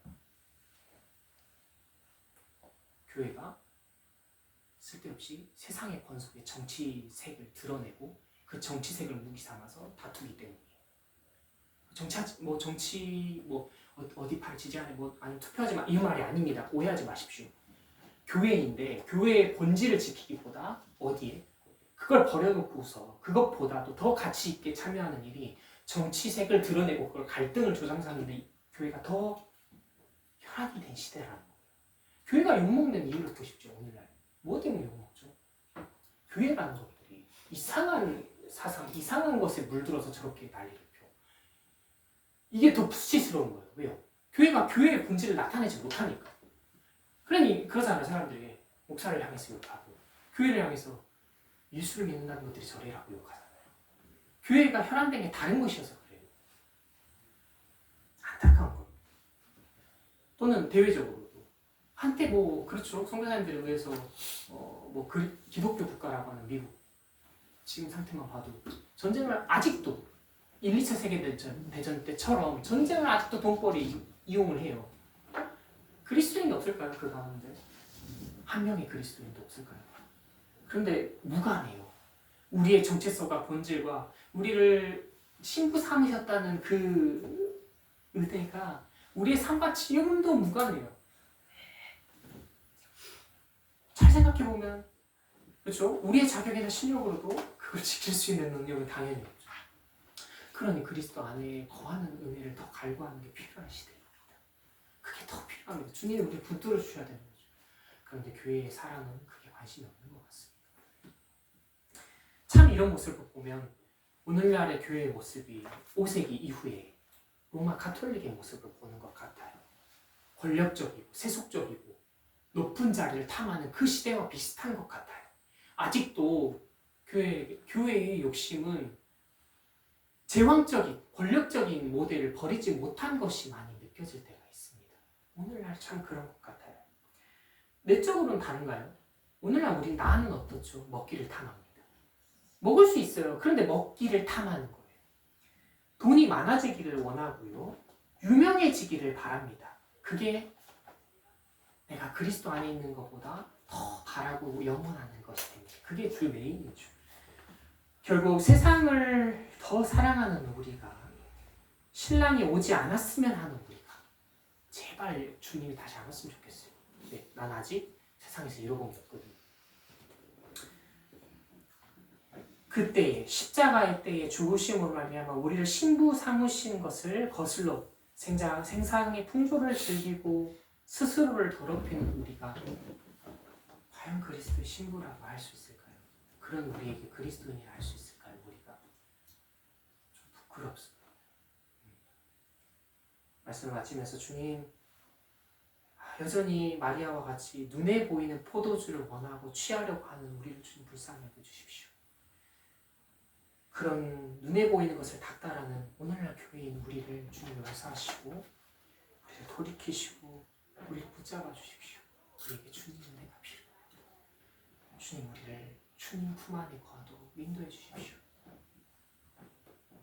[SPEAKER 4] 교회가 쓸데없이 세상의 권속의 정치색을 드러내고 그 정치색을 무기 삼아서 다투기 때문이에요. 정치 어디 파를 지지하네 아니 투표하지 마 이 말이 아닙니다. 오해하지 마십시오. 교회인데 교회의 본질을 지키기보다 어디에 그걸 버려놓고서 그것보다도 더 가치 있게 참여하는 일이 정치색을 드러내고 그걸 갈등을 조장하는데 교회가 더 혈안이 된 시대라는 거예요. 교회가 욕먹는 이유를 보십시오. 오늘날 뭐 때문에 욕먹죠? 교회라는 것들이 이상한 사상, 이상한 것에 물들어서 저렇게 난리를 펴. 이게 더 수치스러운 거예요. 왜요? 교회가 교회의 본질을 나타내지 못하니까. 그러니 그러잖아요. 사람들이 목사를 향해서 욕하고 교회를 향해서 예수를 믿는다는 것들이 저래라고 욕하잖아요. 교회가 혈안된 게 다른 것이어서 그래요. 안타까운 겁니다. 또는 대외적으로도 한때 그렇죠. 선교사님들에 의해서 기독교 국가라고 하는 미국 지금 상태만 봐도 전쟁을 아직도 1, 2차 세계대전 때처럼 전쟁을 아직도 돈벌이 이용을 해요. 그리스도인이 없을까요? 그 가운데 한 명의 그리스도인도 없을까요? 그런데 무관해요. 우리의 정체성과 본질과 우리를 신부 삼으셨다는 그 의대가 우리의 삶과 지금도 무관해요. 잘 생각해보면 그렇죠? 우리의 자격이나 실력으로도 그걸 지킬 수 있는 능력은 당연히 없죠. 그러니 그리스도 안에 거하는 은혜를 더 갈구하는 게 필요한 시대입니다. 그게 더 필요합니다. 주님이 우리 붙들어 주셔야 되는 거죠. 그런데 교회의 사랑은 그게 관심이 없는 것 같습니다. 참 이런 모습을 보면 오늘날의 교회의 모습이 5세기 이후에 로마 가톨릭의 모습을 보는 것 같아요. 권력적이고 세속적이고 높은 자리를 탐하는 그 시대와 비슷한 것 같아요. 아직도 교회의 욕심은 제왕적인 권력적인 모델을 버리지 못한 것이 많이 느껴질 때가 있습니다. 오늘날 참 그런 것 같아요. 내적으로는 다른가요? 오늘날 우리 나는 어떻죠? 먹기를 탐합니다. 먹을 수 있어요. 그런데 먹기를 탐하는 거예요. 돈이 많아지기를 원하고요. 유명해지기를 바랍니다. 그게 내가 그리스도 안에 있는 것보다 더 바라고 염원하는 것이 됩니다. 그게 주 메인이죠. 결국 세상을 더 사랑하는 우리가 신랑이 오지 않았으면 하는 우리가 제발 주님이 다시 안 왔으면 좋겠어요. 네, 난 아직 세상에서 이러고 있거든요. 그때에 십자가의 때에 죽으심으로 말미암아 우리를 신부 삼으신 것을 거슬러 생상의 풍조를 즐기고 스스로를 더럽히는 우리가 과연 그리스도의 신부라고 할 수 있을까요? 그런 우리에게 그리스도인이라 할 수 있을까요? 우리가 좀 부끄럽습니다. 말씀을 마치면서 주님, 여전히 마리아와 같이 눈에 보이는 포도주를 원하고 취하려고 하는 우리를 주님 불쌍히 여겨주십시오. 그런 눈에 보이는 것을 닥달하는 오늘날 교회인 우리를 주님 용서하시고 우리를 돌이키시고 우리를 붙잡아 주십시오. 우리에게 주님의 은혜가 필요합니다. 주님, 우리를 주님 품 안에 거하도록 인도해 주십시오.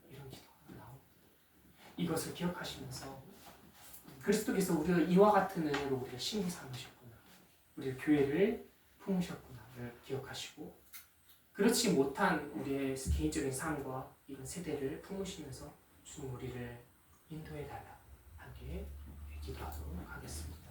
[SPEAKER 4] 이런 기도가 나옵니다. 이것을 기억하시면서 그리스도께서 우리를 이와 같은 은혜로 우리를 신부 삼으셨구나, 우리를 교회를 품으셨구나를 기억하시고 그렇지 못한 우리의 개인적인 삶과 이런 세대를 품으시면서 주님 우리를 인도해 달라 함께 기도하도록 하겠습니다.